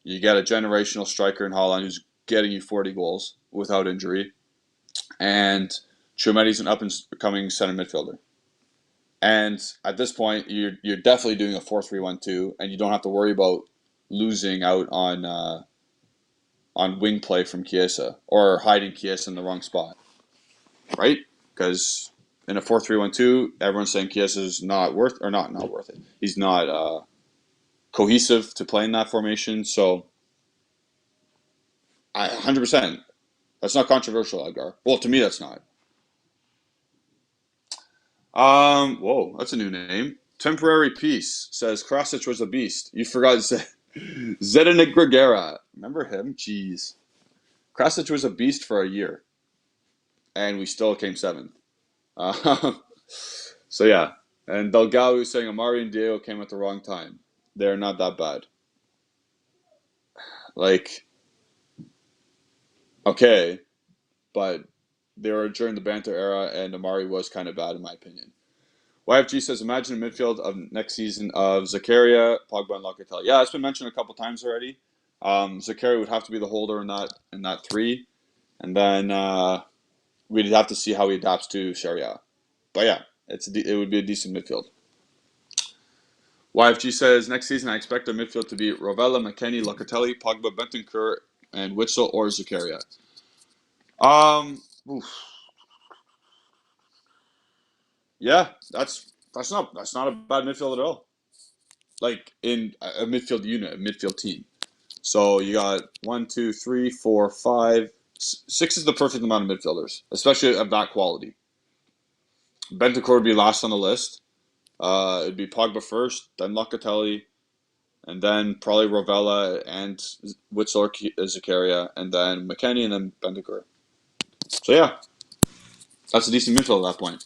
You get a generational striker in Haaland who's getting you 40 goals without injury. And Tchouaméni's an up-and-coming center midfielder. And at this point, you're definitely doing a 4-3-1-2, and you don't have to worry about losing out on wing play from Chiesa or hiding Chiesa in the wrong spot, right? Because in a 4-3-1-2, everyone's saying Chiesa's not worth it. He's not cohesive to play in that formation. So, 100%. That's not controversial, Edgar. Well, to me, that's not. Whoa, that's a new name. Temporary Peace says Krasic was a beast. You forgot to say Zdeněk Grigera. Remember him? Jeez. Krasic was a beast for a year, and we still came seventh. So yeah, and Delgado was saying Amari and Diego came at the wrong time. They're not that bad. Like, okay, but they were during the banter era, and Amari was kind of bad in my opinion. YFG says, imagine a midfield of next season of Zakaria, Pogba, and Locatelli. Yeah, it's been mentioned a couple times already. Zakaria would have to be the holder in that three, and then we'd have to see how he adapts to Sharia. But yeah, it would be a decent midfield. YFG says, next season I expect the midfield to be Rovella, McKennie, Locatelli, Pogba, Bentancur, and Witsel or Zakaria. Yeah, that's That's not a bad midfield at all. Like in a midfield unit, a midfield team. So you got 1, 2, 3, 4, 5, 6 is the perfect amount of midfielders, especially of that quality. Bentancur would be last on the list. It'd be Pogba first, then Locatelli, and then probably Rovella and Witsel or Zakaria, and then McKennie, and then Bentancur. So yeah, that's a decent midfield at that point.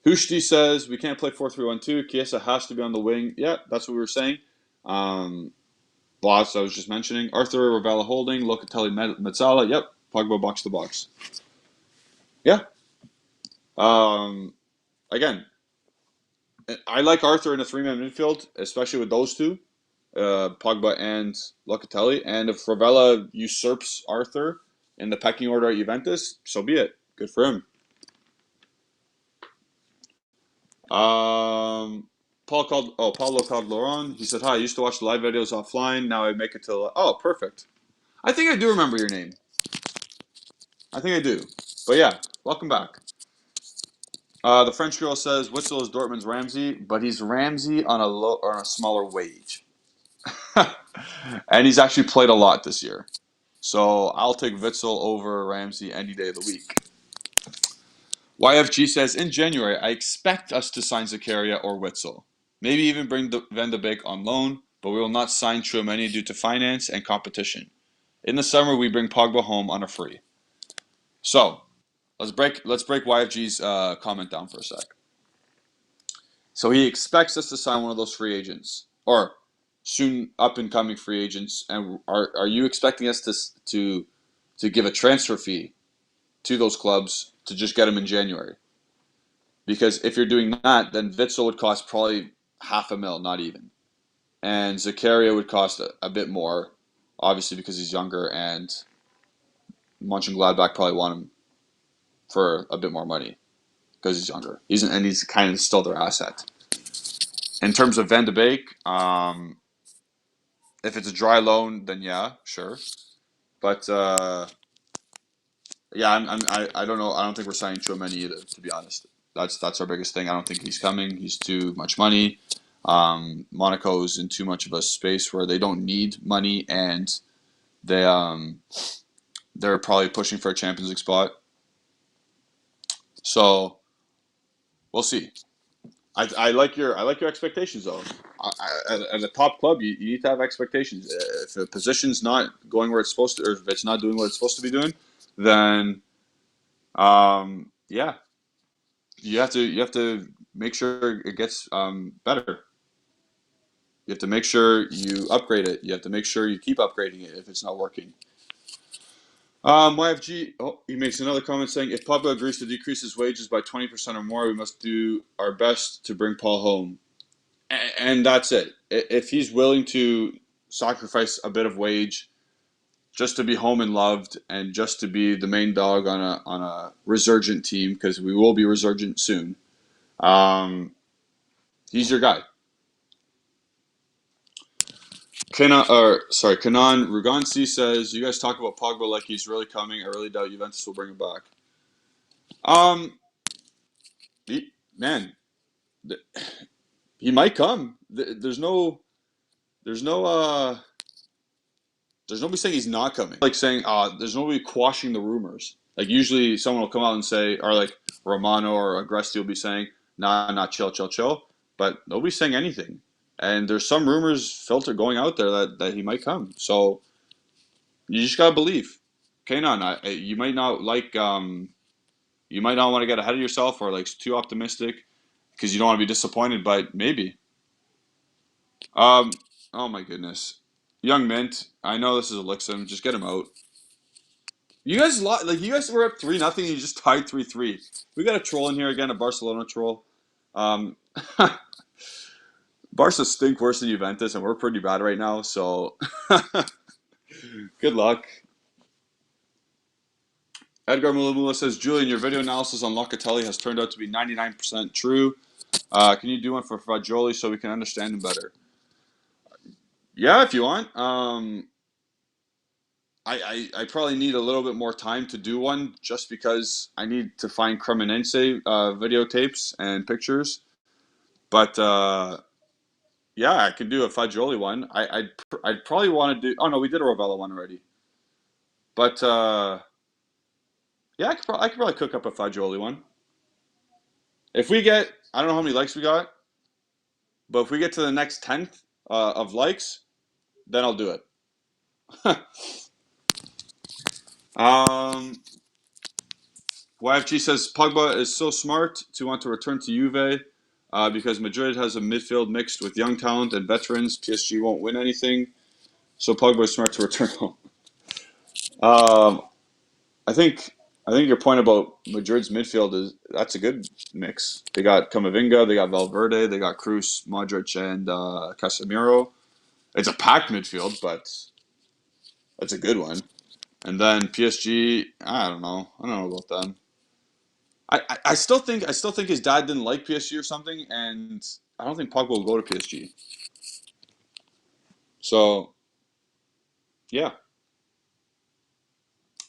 Hushti says we can't play 4-3-1-2. Chiesa has to be on the wing. Yeah, that's what we were saying. Boss, I was just mentioning. Arthur, Rovella holding, Locatelli, Mezzala. Yep, Pogba box to box. Yeah. Again, I like Arthur in a three-man midfield, especially with those two, Pogba and Locatelli. And if Rovella usurps Arthur in the pecking order at Juventus, so be it. Good for him. Paulo called Laurent. He said, "Hi, I used to watch the live videos offline. Now I make it to." Oh, perfect. I think I do remember your name. I think I do. But yeah, welcome back. The French girl says Witsel is Dortmund's Ramsey, but he's Ramsey on a smaller wage, and he's actually played a lot this year. So I'll take Witsel over Ramsey any day of the week. YFG says in January I expect us to sign Zakaria or Witsel, maybe even bring Van de Beek on loan, but we will not sign Tchouaméni due to finance and competition. In the summer we bring Pogba home on a free. So let's break YFG's comment down for a sec. So he expects us to sign one of those free agents, or soon up and coming free agents. And are you expecting us to give a transfer fee to those clubs to just get them in January? Because if you're doing that, then Witsel would cost probably $500,000, not even, and Zakaria would cost a bit more, obviously because he's younger, and Mönchengladbach probably want him for a bit more money because he's younger. He's kind of still their asset. In terms of Van de Beek, if it's a dry loan, then yeah, sure. But yeah, I don't know. I don't think we're signing Tchouaméni either, to be honest. That's our biggest thing. I don't think he's coming. He's too much money. Monaco's in too much of a space where they don't need money, and they're probably pushing for a Champions League spot. So we'll see. I like your expectations though. As a top club, you need to have expectations. If a position's not going where it's supposed to, or if it's not doing what it's supposed to be doing, then yeah, you have to make sure it gets better. You have to make sure you upgrade it. You have to make sure you keep upgrading it if it's not working. YFG, he makes another comment saying, if Pogba agrees to decrease his wages by 20% or more, we must do our best to bring Paul home. And that's it. If he's willing to sacrifice a bit of wage just to be home and loved and just to be the main dog on a resurgent team, because we will be resurgent soon, he's your guy. Kanan Rugansi says, you guys talk about Pogba like he's really coming. I really doubt Juventus will bring him back. He might come. There's nobody saying he's not coming. Like saying, there's nobody quashing the rumors. Like usually someone will come out and say, or like Romano or Agresti will be saying, nah, chill. But nobody's saying anything. And there's some rumors going out there that he might come. So you just gotta believe. Kanan, you might not you might not want to get ahead of yourself or like too optimistic because you don't want to be disappointed, but maybe. Oh my goodness. Young Mint, I know this is Elixir, just get him out. You guys were up 3-0 and you just tied 3-3. We got a troll in here again, a Barcelona troll. Barca stink worse than Juventus, and we're pretty bad right now, so good luck. Edgar Mulamula says, Julian, your video analysis on Locatelli has turned out to be 99% true. Can you do one for Fagioli so we can understand him better? Yeah, if you want. I probably need a little bit more time to do one just because I need to find Cremonense videotapes and pictures. But yeah, I could do a Fagioli one. I'd probably want to do. Oh no, we did a Rovella one already. But yeah, I could probably cook up a Fagioli one. If we get, I don't know how many likes we got, but if we get to the next 10th of likes, then I'll do it. um, YFG says Pogba is so smart to want to return to Juve because Madrid has a midfield mixed with young talent and veterans. PSG won't win anything, so Pogba is smart to return home. Um, I think I think your point about Madrid's midfield is that's a good mix. They got Camavinga, they got Valverde, they got Cruz, Modric, and Casemiro. It's a packed midfield, but that's a good one. And then PSG, I don't know. I don't know about them. I still think his dad didn't like PSG or something, and I don't think Pogba will go to PSG. So yeah,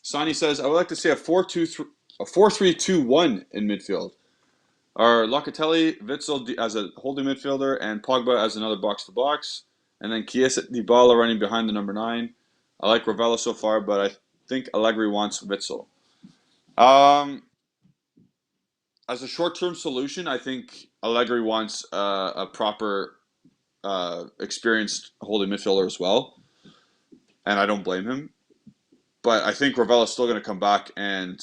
Sani says I would like to see a 4-3-2-1 in midfield. Are Locatelli, Witsel as a holding midfielder, and Pogba as another box to box, and then Chiesa, Dybala running behind the number 9. I like Ravella so far, but I think Allegri wants Witsel. Um, as a short-term solution, I think Allegri wants a proper, experienced holding midfielder as well, and I don't blame him. But I think Ravella's still going to come back and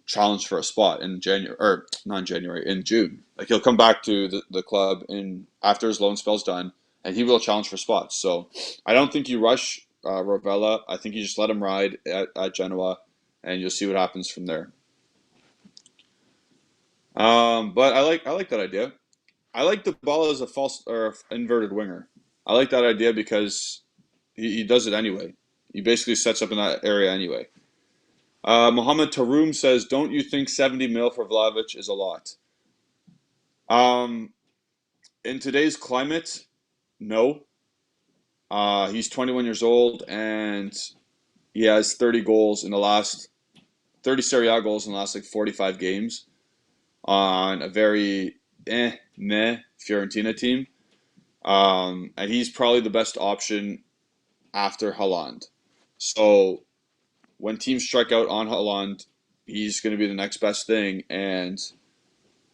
challenge for a spot in January or not in January in June. Like he'll come back to the club in after his loan spell's done, and he will challenge for spots. So I don't think you rush Ravella. I think you just let him ride at Genoa, and you'll see what happens from there. But I like that idea. I like the ball as a false or inverted winger. I like that idea because he does it anyway. He basically sets up in that area anyway. Mohammed Taroom says, "Don't you think 70 mil for Vlahovic is a lot?" Um, in today's climate, no. He's 21 years old and he has 30 Serie A goals in the last like 45 games on a very meh Fiorentina team. And he's probably the best option after Haaland. So when teams strike out on Haaland, he's going to be the next best thing. And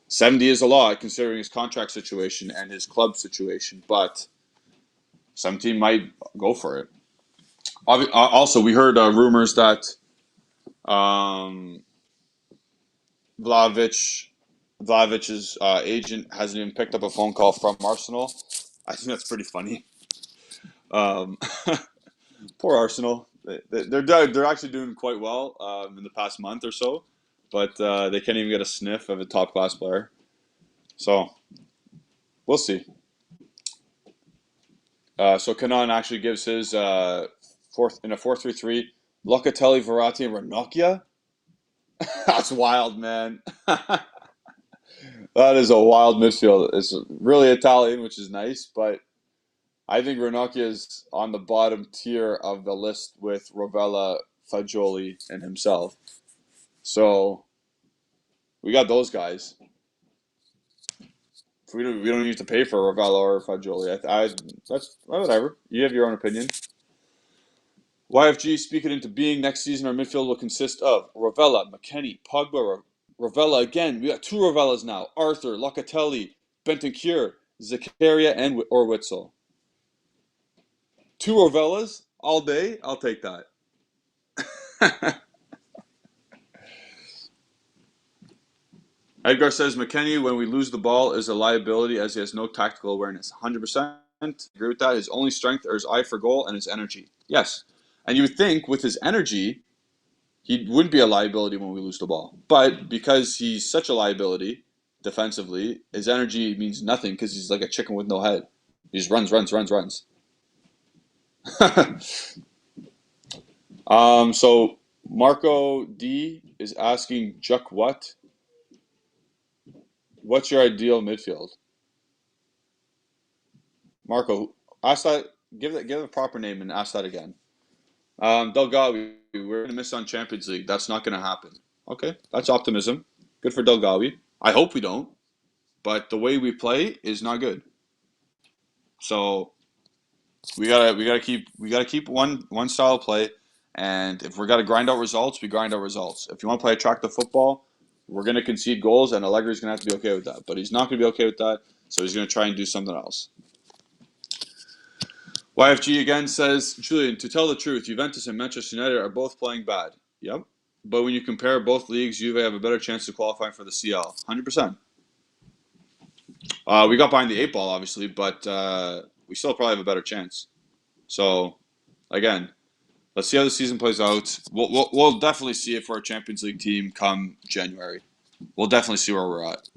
70 is a lot considering his contract situation and his club situation, but some team might go for it. Also, we heard rumors that um, Vlahovic, Vlahovic's agent hasn't even picked up a phone call from Arsenal. I think that's pretty funny. Um, poor Arsenal. They're actually doing quite well in the past month or so, but they can't even get a sniff of a top class player. So we'll see. So Kanan actually gives his fourth in a 4-3-3. Locatelli, Verratti, and Ranocchia. That's wild, man. That is a wild midfield. It's really Italian, which is nice, but I think Ranocchia is on the bottom tier of the list with Rovella, Fagioli, and himself. So we got those guys. We don't need to pay for Rovella or Fagioli. That's whatever. You have your own opinion. YFG speak it into being. Next season, our midfield will consist of Rovella, McKennie, Pogba, Rovella again. We got 2 Rovellas now. Arthur, Locatelli, Bentancur, Zakaria, and or Witzel. 2 Rovellas all day. I'll take that. Edgar says McKennie, when we lose the ball, is a liability as he has no tactical awareness. 100% agree with that. His only strength are his eye for goal and his energy. Yes. And you would think with his energy, he wouldn't be a liability when we lose the ball. But because he's such a liability defensively, his energy means nothing because he's like a chicken with no head. He just runs. So Marco D is asking Juck what's your ideal midfield? Marco, ask that. Give it a proper name and ask that again. Delgawi, we're going to miss on Champions League. That's not going to happen. Okay, that's optimism. Good for Delgawi. I hope we don't, but the way we play is not good. So we gotta keep one style of play, and if we're gonna grind out results, we grind out results. If you want to play attractive football, we're gonna concede goals, and Allegri's gonna have to be okay with that. But he's not gonna be okay with that, so he's gonna try and do something else. YFG again says, Julian, to tell the truth, Juventus and Manchester United are both playing bad. Yep. But when you compare both leagues, Juve have a better chance of qualifying for the CL. 100%. We got behind the eight ball, obviously, but we still probably have a better chance. So, again, let's see how the season plays out. We'll definitely see if we're a Champions League team come January. We'll definitely see where we're at.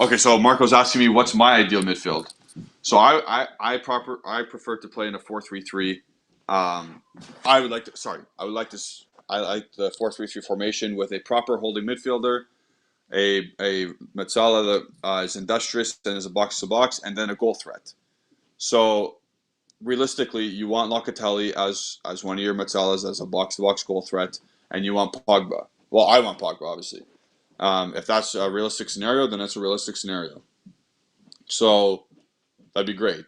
Okay, so Marco's asking me what's my ideal midfield. So I prefer to play in a 4-3-3. I like the 4-3-3 formation with a proper holding midfielder, a Metzala that is industrious and is a box to box, and then a goal threat. So realistically, you want Locatelli as one of your Metzalas as a box to box goal threat, and you want Pogba. Well, I want Pogba, obviously. If that's a realistic scenario, then that's a realistic scenario. So that'd be great.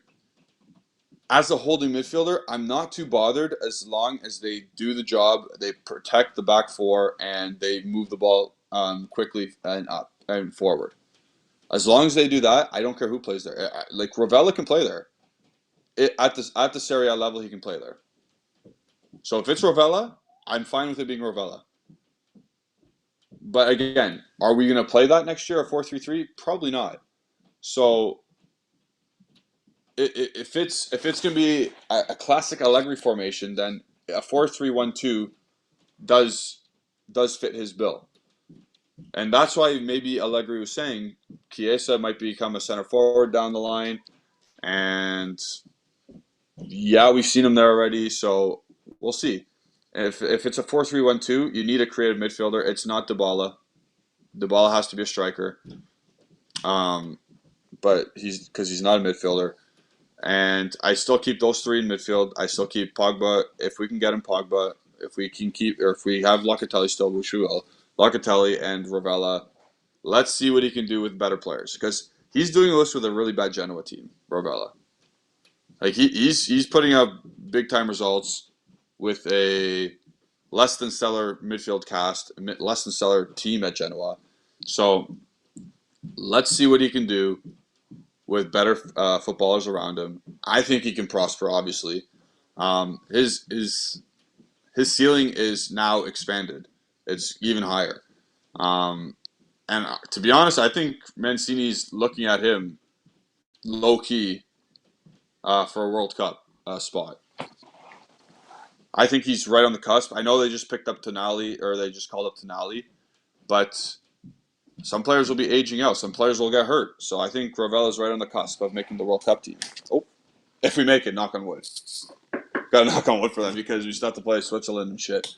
As a holding midfielder, I'm not too bothered as long as they do the job, they protect the back four, and they move the ball quickly and up and forward. As long as they do that, I don't care who plays there. Like Ravella can play there. At the Serie A level, he can play there. So if it's Ravella, I'm fine with it being Ravella. But again, are we going to play that next year, a 4-3-3? Probably not. So if it's going to be a classic Allegri formation, then a 4-3-1-2 does fit his bill. And that's why maybe Allegri was saying Chiesa might become a center forward down the line. And yeah, we've seen him there already, so we'll see. If it's a 4-3-1-2, you need a creative midfielder. It's not Dybala. Dybala has to be a striker. But he's not a midfielder. And I still keep those three in midfield. I still keep Pogba if we can get him Pogba. If we can keep, or if we have Locatelli still, which we will, Locatelli and Ravella. Let's see what he can do with better players because he's doing this with a really bad Genoa team, Ravella. Like he's putting up big time results with a less than stellar midfield cast, less than stellar team at Genoa. So let's see what he can do with better footballers around him. I think he can prosper. Obviously, his ceiling is now expanded. It's even higher. And to be honest, I think Mancini's looking at him low key for a World Cup spot. I think he's right on the cusp. I know they just picked up Tonali, or they just called up Tonali, but some players will be aging out. Some players will get hurt. So I think Ravella's right on the cusp of making the World Cup team. Oh, if we make it, knock on wood. Got to knock on wood for them because we still have to play Switzerland and shit.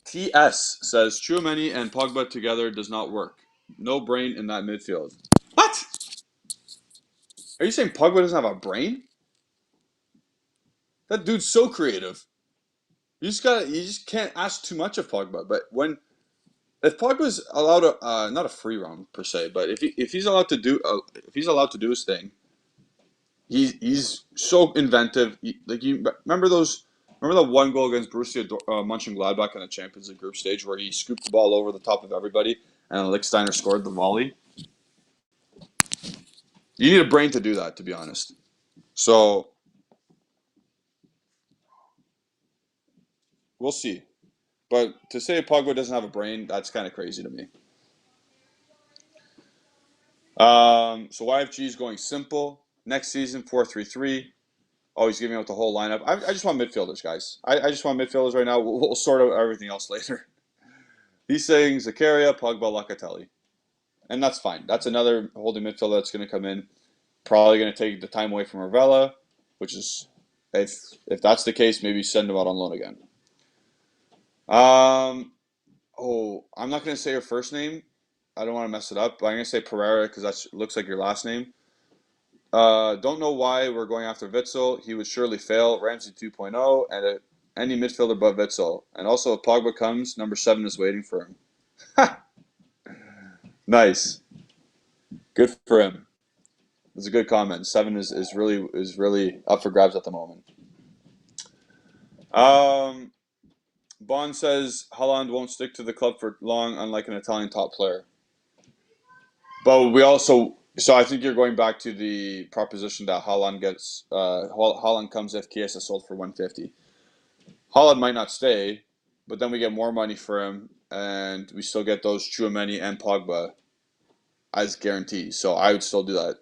TS says Tchouaméni and Pogba together does not work. No brain in that midfield. What? Are you saying Pogba doesn't have a brain? That dude's so creative. You just can't ask too much of Pogba. But if Pogba's allowed not a free roam per se, but if he's allowed to do his thing, he's so inventive. Remember the one goal against Borussia Mönchengladbach in the Champions League group stage where he scooped the ball over the top of everybody and Lichtsteiner scored the volley. You need a brain to do that, to be honest. So we'll see. But to say Pogba doesn't have a brain, that's kind of crazy to me. So YFG is going simple. Next season, 4-3-3. Oh, he's giving out the whole lineup. I just want midfielders, guys. I just want midfielders right now. We'll sort out everything else later. He's saying Zakaria, Pogba, Locatelli. And that's fine. That's another holding midfielder that's going to come in. Probably going to take the time away from Ravella, which is, if that's the case, maybe send him out on loan again. I'm not going to say your first name. I don't want to mess it up, but I'm going to say Pereira because that looks like your last name. Don't know why we're going after Witsel. He would surely fail. Ramsey 2.0 and any midfielder but Witsel. And also, if Pogba comes, number 7 is waiting for him. Nice. Good for him. It's a good comment. 7 is really up for grabs at the moment. Bond says Haaland won't stick to the club for long, unlike an Italian top player. But we also, so I think you're going back to the proposition that Haaland comes if Chiesa sold for 150. Haaland might not stay, but then we get more money for him, and we still get those Tchouaméni and Pogba as guarantees. So I would still do that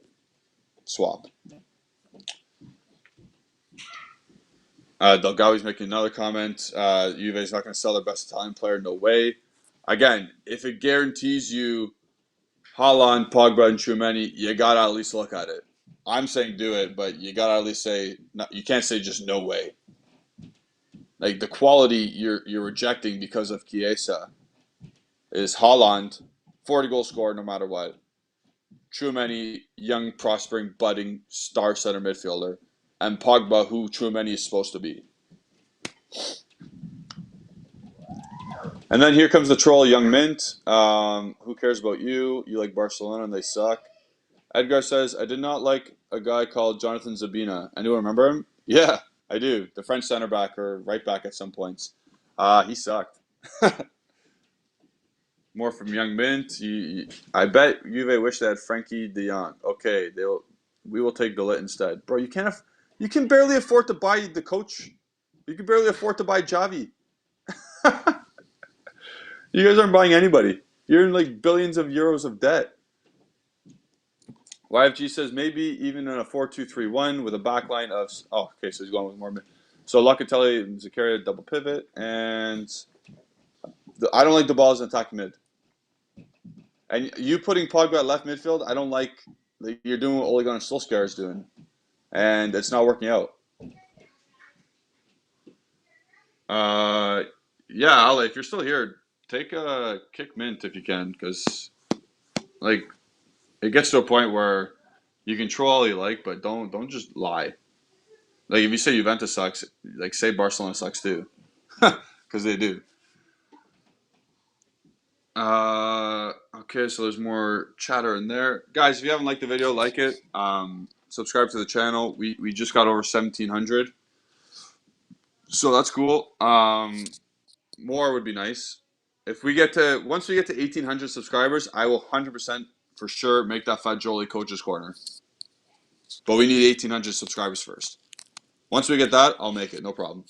swap. Delgawi's making another comment. Juve's not going to sell their best Italian player. No way. Again, if it guarantees you Haaland, Pogba, and Tchouaméni, you got to at least look at it. I'm saying do it, but you got to at least say, no, you can't say just no way. Like the quality you're rejecting because of Chiesa is Haaland, 40 goal scorer no matter what. Tchouaméni, young, prospering, budding star center midfielder, and Pogba, who Tchouaméni is supposed to be. And then here comes the troll, Young Mint. Who cares about you? You like Barcelona and they suck. Edgar says, I did not like a guy called Jonathan Zabina. Anyone remember him? Yeah, I do. The French center back or right back at some points. He sucked. More from Young Mint. I bet Juve wish they had Frankie de Jong. Okay, we will take Delit instead. Bro, you can barely afford to buy the coach. You can barely afford to buy Javi. You guys aren't buying anybody. You're in like billions of euros of debt. YFG says maybe even in a 4-2-3-1 with a backline of. Oh, okay, so he's going with more. So Locatelli and Zakaria double pivot, and I don't like the balls in attack mid. And you putting Pogba at left midfield, I don't like. You're doing what Ole Gunnar Solskjaer is doing, and it's not working out. Yeah, Ale, if you're still here, take a kick Mint if you can, because like it gets to a point where you can troll all you like, but don't just lie. Like if you say Juventus sucks, like say Barcelona sucks too, because they do. Okay, so there's more chatter in there, guys. If you haven't liked the video, like it. Subscribe to the channel. We just got over 1,700, so that's cool. More would be nice. If we get to once we get to 1,800 subscribers, I will 100% for sure make that Fat Jolie Coach's Corner. But we need 1,800 subscribers first. Once we get that, I'll make it. No problem.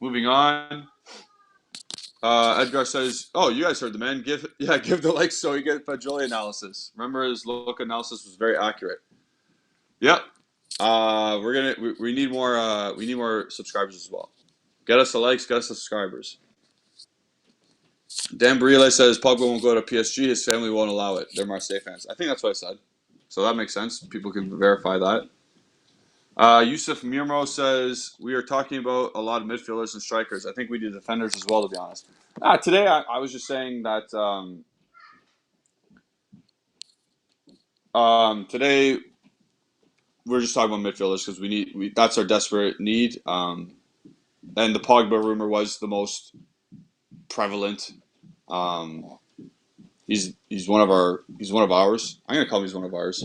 Moving on. Edgar says, "Oh, you guys heard the man. Give the likes so you get Fajoli analysis. Remember his look analysis was very accurate. Yep. We need more subscribers as well. Get us the likes, get us the subscribers." Dan Barile says Pogba won't go to PSG. His family won't allow it. They're Marseille fans. I think that's what I said. So that makes sense. People can verify that. Yusuf Mirmo says, we are talking about a lot of midfielders and strikers. I think we do defenders as well, to be honest. Today, I was just saying that today we're just talking about midfielders because that's our desperate need. And the Pogba rumor was the most prevalent. He's one of ours. I'm gonna call him he's one of ours.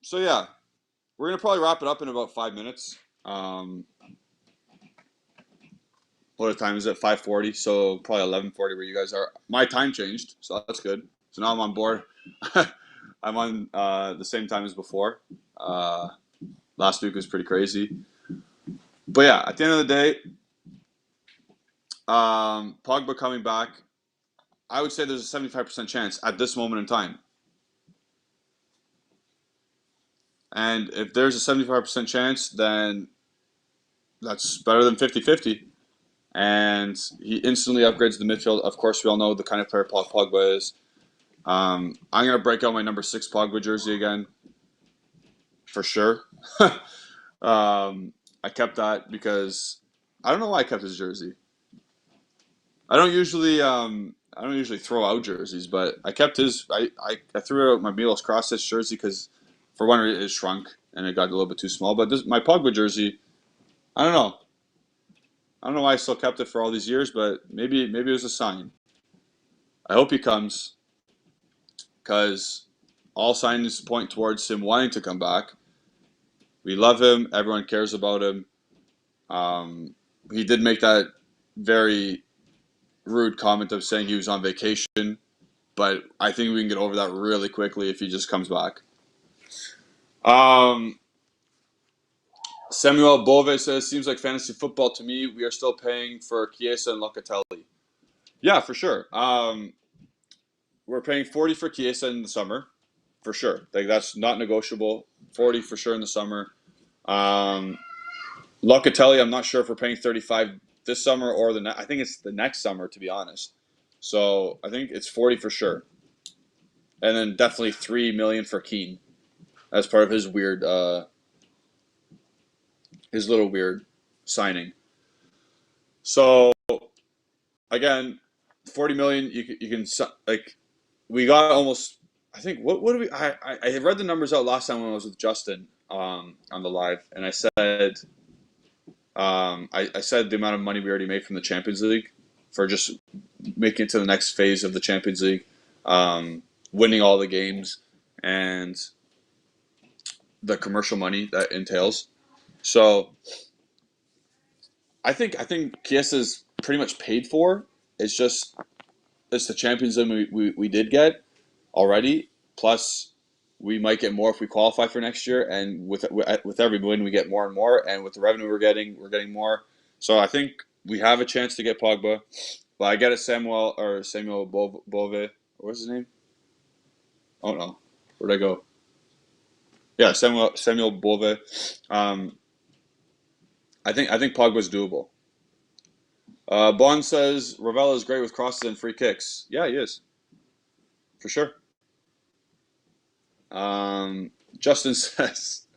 So yeah, we're gonna probably wrap it up in about 5 minutes. What time is it? 5:40. So probably 11:40 where you guys are. My time changed, so that's good. So now I'm on board. I'm on the same time as before. Last week was pretty crazy. But yeah, at the end of the day, Pogba coming back, I would say there's a 75% chance at this moment in time. And if there's a 75% chance, then that's better than 50-50. And he instantly upgrades the midfield. Of course, we all know the kind of player Paul Pogba is. I'm going to break out my number 6 Pogba jersey again. For sure. I kept that because I don't know why I kept his jersey. I don't usually I don't usually throw out jerseys, but I kept his. I threw out my Milos cross-stitch jersey because, for one, it shrunk and it got a little bit too small. But my Pogba jersey, I don't know. I don't know why I still kept it for all these years, but maybe it was a sign. I hope he comes because all signs point towards him wanting to come back. We love him. Everyone cares about him. He did make that very rude comment of saying he was on vacation, but I think we can get over that really quickly if he just comes back. Samuel Bove says, seems like fantasy football to me. We are still paying for Chiesa and Locatelli. Yeah, for sure. We're paying 40 for Chiesa in the summer, for sure. Like that's not negotiable. 40 for sure in the summer. Locatelli, I'm not sure if we're paying 35 this summer or I think it's the next summer, to be honest. So I think it's 40 for sure. And then definitely 3 million for Keane as part of his weird, his little weird signing. So again, 40 million. You can like we got almost. I think what do we? I read the numbers out last time when I was with Justin on the live, and I said I said the amount of money we already made from the Champions League for just making it to the next phase of the Champions League, winning all the games, and the commercial money that entails. So I think Chiesa's pretty much paid for. It's the Champions League we did get already. Plus, we might get more if we qualify for next year. And with every win, we get more and more. And with the revenue we're getting more. So I think we have a chance to get Pogba. But I get it, Samuel Bove. What's his name? Oh no, where'd I go? Yeah, Samuel Bove. I think Pogba's doable. Bond says Ravella is great with crosses and free kicks. Yeah, he is. For sure. Justin says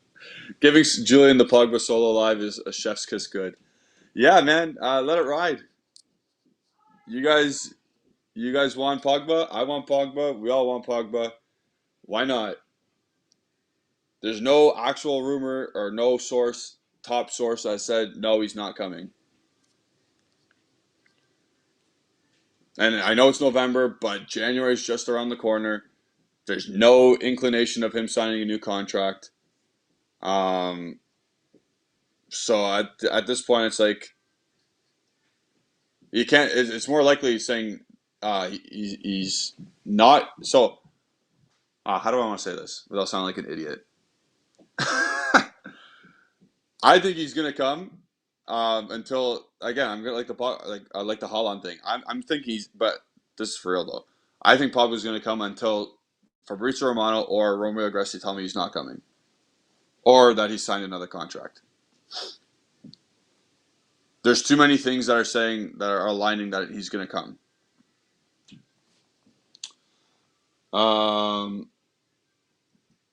giving Julian the Pogba solo live is a chef's kiss good. Yeah, man. Let it ride. You guys want Pogba? I want Pogba. We all want Pogba. Why not? There's no actual rumor or no top source that said no, he's not coming. And I know it's November, but January's just around the corner. There's no inclination of him signing a new contract. So at this point, it's like you can't. It's more likely saying he's not. So how do I want to say this without sounding like an idiot? I think he's gonna come until again. I'm gonna like I like the Haaland thing. I'm thinking but this is for real though. I think Pogba's gonna come until Fabrizio Romano or Romeo Agressi tell me he's not coming, or that he signed another contract. There's too many things that are aligning that he's gonna come.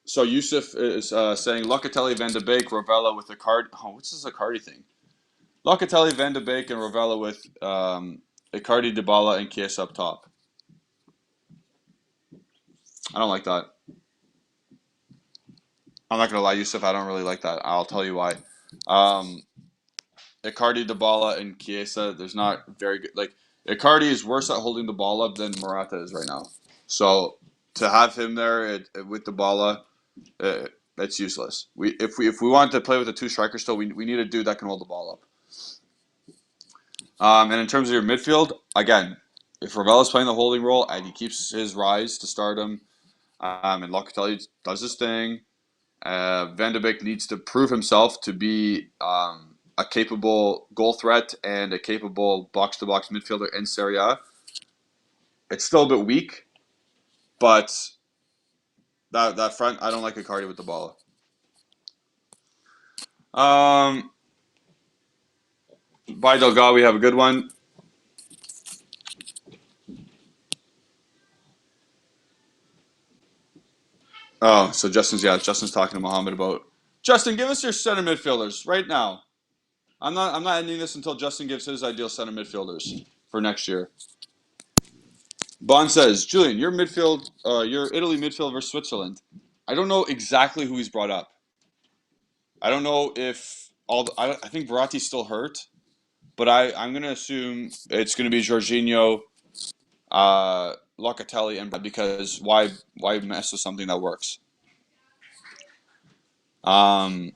So Yusuf is saying Locatelli, Van de Beek, Ravella with Icardi. Oh, what's this Icardi thing? Locatelli, Van de Beek, and Ravella with Icardi, Dybala, and Chiesa up top. I don't like that. I'm not gonna lie, Yusuf. I don't really like that. I'll tell you why. Icardi, Dybala, and Chiesa. There's not very good. Like Icardi is worse at holding the ball up than Morata is right now. So to have him there with Dybala, it's useless. If we want to play with the two strikers still, we need a dude that can hold the ball up. And in terms of your midfield, again, if Ravella's playing the holding role and he keeps his rise to stardom, and Locatelli does his thing, Van de Beek needs to prove himself to be a capable goal threat and a capable box-to-box midfielder in Serie A. It's still a bit weak, but that front, I don't like Icardi with the ball. By Delgado, we have a good one. Oh, so Justin's talking to Mohammed about Justin. Give us your center midfielders right now. I'm not ending this until Justin gives his ideal center midfielders for next year. Bond says, Julian, your midfield, your Italy midfield versus Switzerland. I don't know exactly who he's brought up. I don't know if I think Verratti's still hurt, but I'm gonna assume it's gonna be Jorginho, Locatelli, and because why mess with something that works? Um,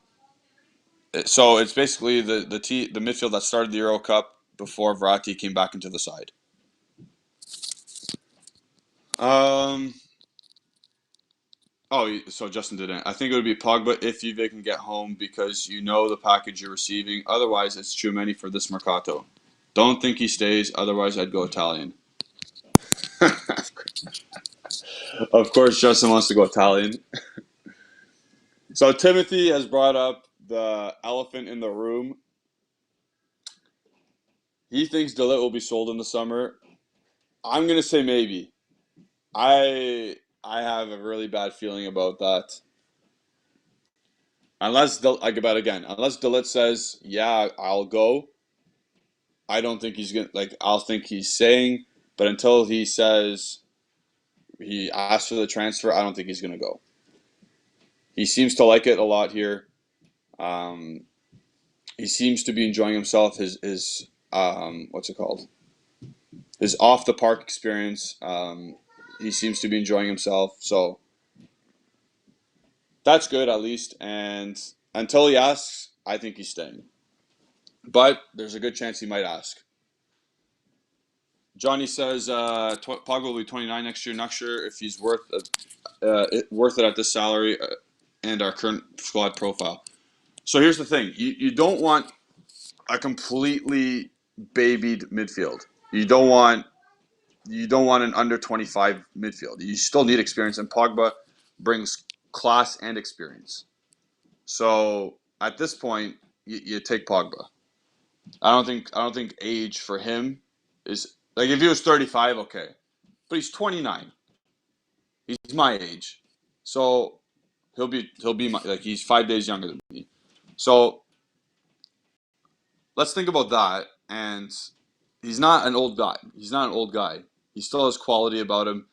so it's basically the midfield that started the Euro Cup before Verratti came back into the side. Oh, so Justin didn't. I think it would be Pogba if you can get home because you know the package you're receiving. Otherwise, it's Tchouaméni for this Mercato. Don't think he stays. Otherwise, I'd go Italian. Of course, Justin wants to go Italian. So Timothy has brought up the elephant in the room. He thinks De Ligt will be sold in the summer. I'm gonna say maybe. I have a really bad feeling about that. Unless I get bet again. Unless De Ligt says, "Yeah, I'll go." I don't think he's gonna like. I'll think he's saying, but until he says he asked for the transfer, I don't think he's gonna go. He seems to like it a lot here. Um, he seems to be enjoying himself. His what's it called? His off the park experience. He seems to be enjoying himself. So that's good at least. And until he asks, I think he's staying. But there's a good chance he might ask. Johnny says Pogba will be 29 next year. Not sure if he's worth it at this salary and our current squad profile. So here's the thing: you don't want a completely babied midfield. You don't want an under 25 midfield. You still need experience, and Pogba brings class and experience. So at this point, you take Pogba. I don't think age for him is like if he was 35, okay, but he's 29. He's my age, so he'll be like he's 5 days younger than me. So let's think about that. And he's not an old guy. He's not an old guy. He still has quality about him.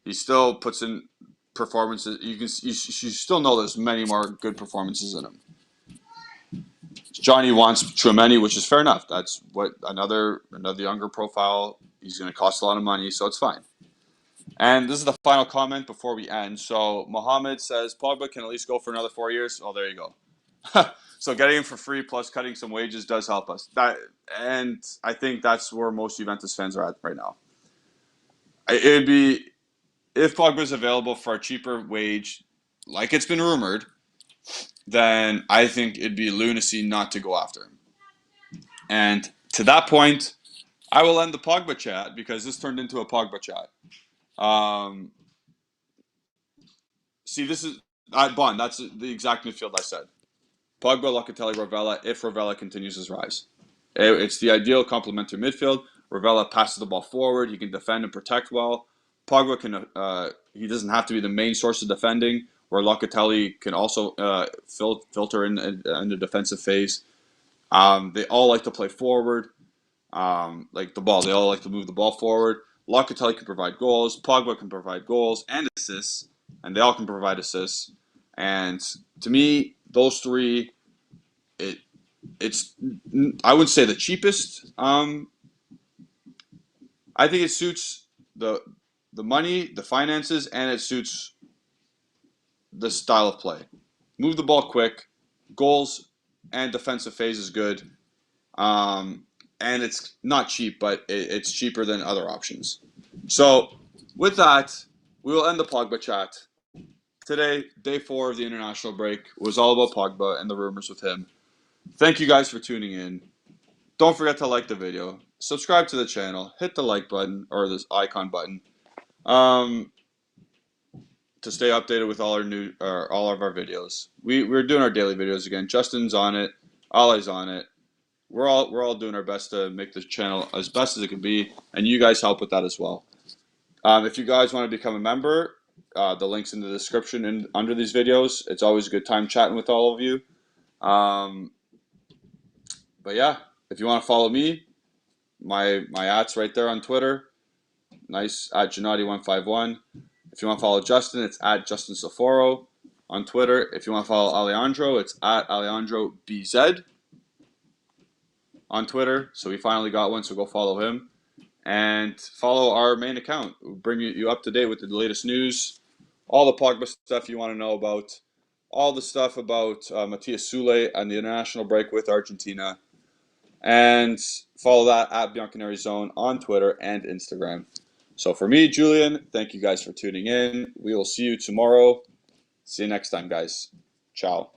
He still puts in performances. You still know there's many more good performances in him. Johnny wants Tchouaméni, which is fair enough. That's what another younger profile. He's going to cost a lot of money, so it's fine. And this is the final comment before we end. So Mohammed says Pogba can at least go for another 4 years. Oh, there you go. So getting him for free plus cutting some wages does help us. And I think that's where most Juventus fans are at right now. It'd be if Pogba's available for a cheaper wage, like it's been rumored, then I think it'd be lunacy not to go after him. And to that point, I will end the Pogba chat because this turned into a Pogba chat. See, this is Bond. That's the exact midfield I said. Pogba, Locatelli, Rovella. If Rovella continues his rise, it's the ideal complementary midfield. Rovella passes the ball forward. He can defend and protect well. Pogba can. He doesn't have to be the main source of defending. Where Locatelli can also filter in the defensive phase. They all like to play forward. Like the ball, they all like to move the ball forward. Locatelli can provide goals. Pogba can provide goals and assists, and they all can provide assists. And to me, those three, it's I wouldn't say the cheapest. I think it suits the money, the finances, and it suits the style of play. Move the ball quick, goals and defensive phase is good. And it's not cheap, but it's cheaper than other options. So with that, we will end the Pogba chat. Today, day 4 of the international break, was all about Pogba and the rumors with him. Thank you guys for tuning in. Don't forget to like the video, subscribe to the channel, hit the like button or this icon button to stay updated with all of our videos. We're doing our daily videos again. Justin's on it, Ollie's on it. We're all doing our best to make this channel as best as it can be, and you guys help with that as well. If you guys want to become a member, the link's in the description and under these videos. It's always a good time chatting with all of you. But yeah, if you want to follow me, my at's right there on Twitter. Nice, at Gennady151. If you want to follow Justin, it's at Justin Saforo on Twitter. If you want to follow Alejandro, it's at AlejandroBZ on Twitter. So we finally got one, so go follow him. And follow our main account. We'll bring you up to date with the latest news, all the Pogba stuff you want to know about, all the stuff about Matias Soulé and the international break with Argentina. And follow that at bianconerizone on Twitter and Instagram. So for me, Julian, thank you guys for tuning in. We will see you tomorrow. See you next time, guys. Ciao.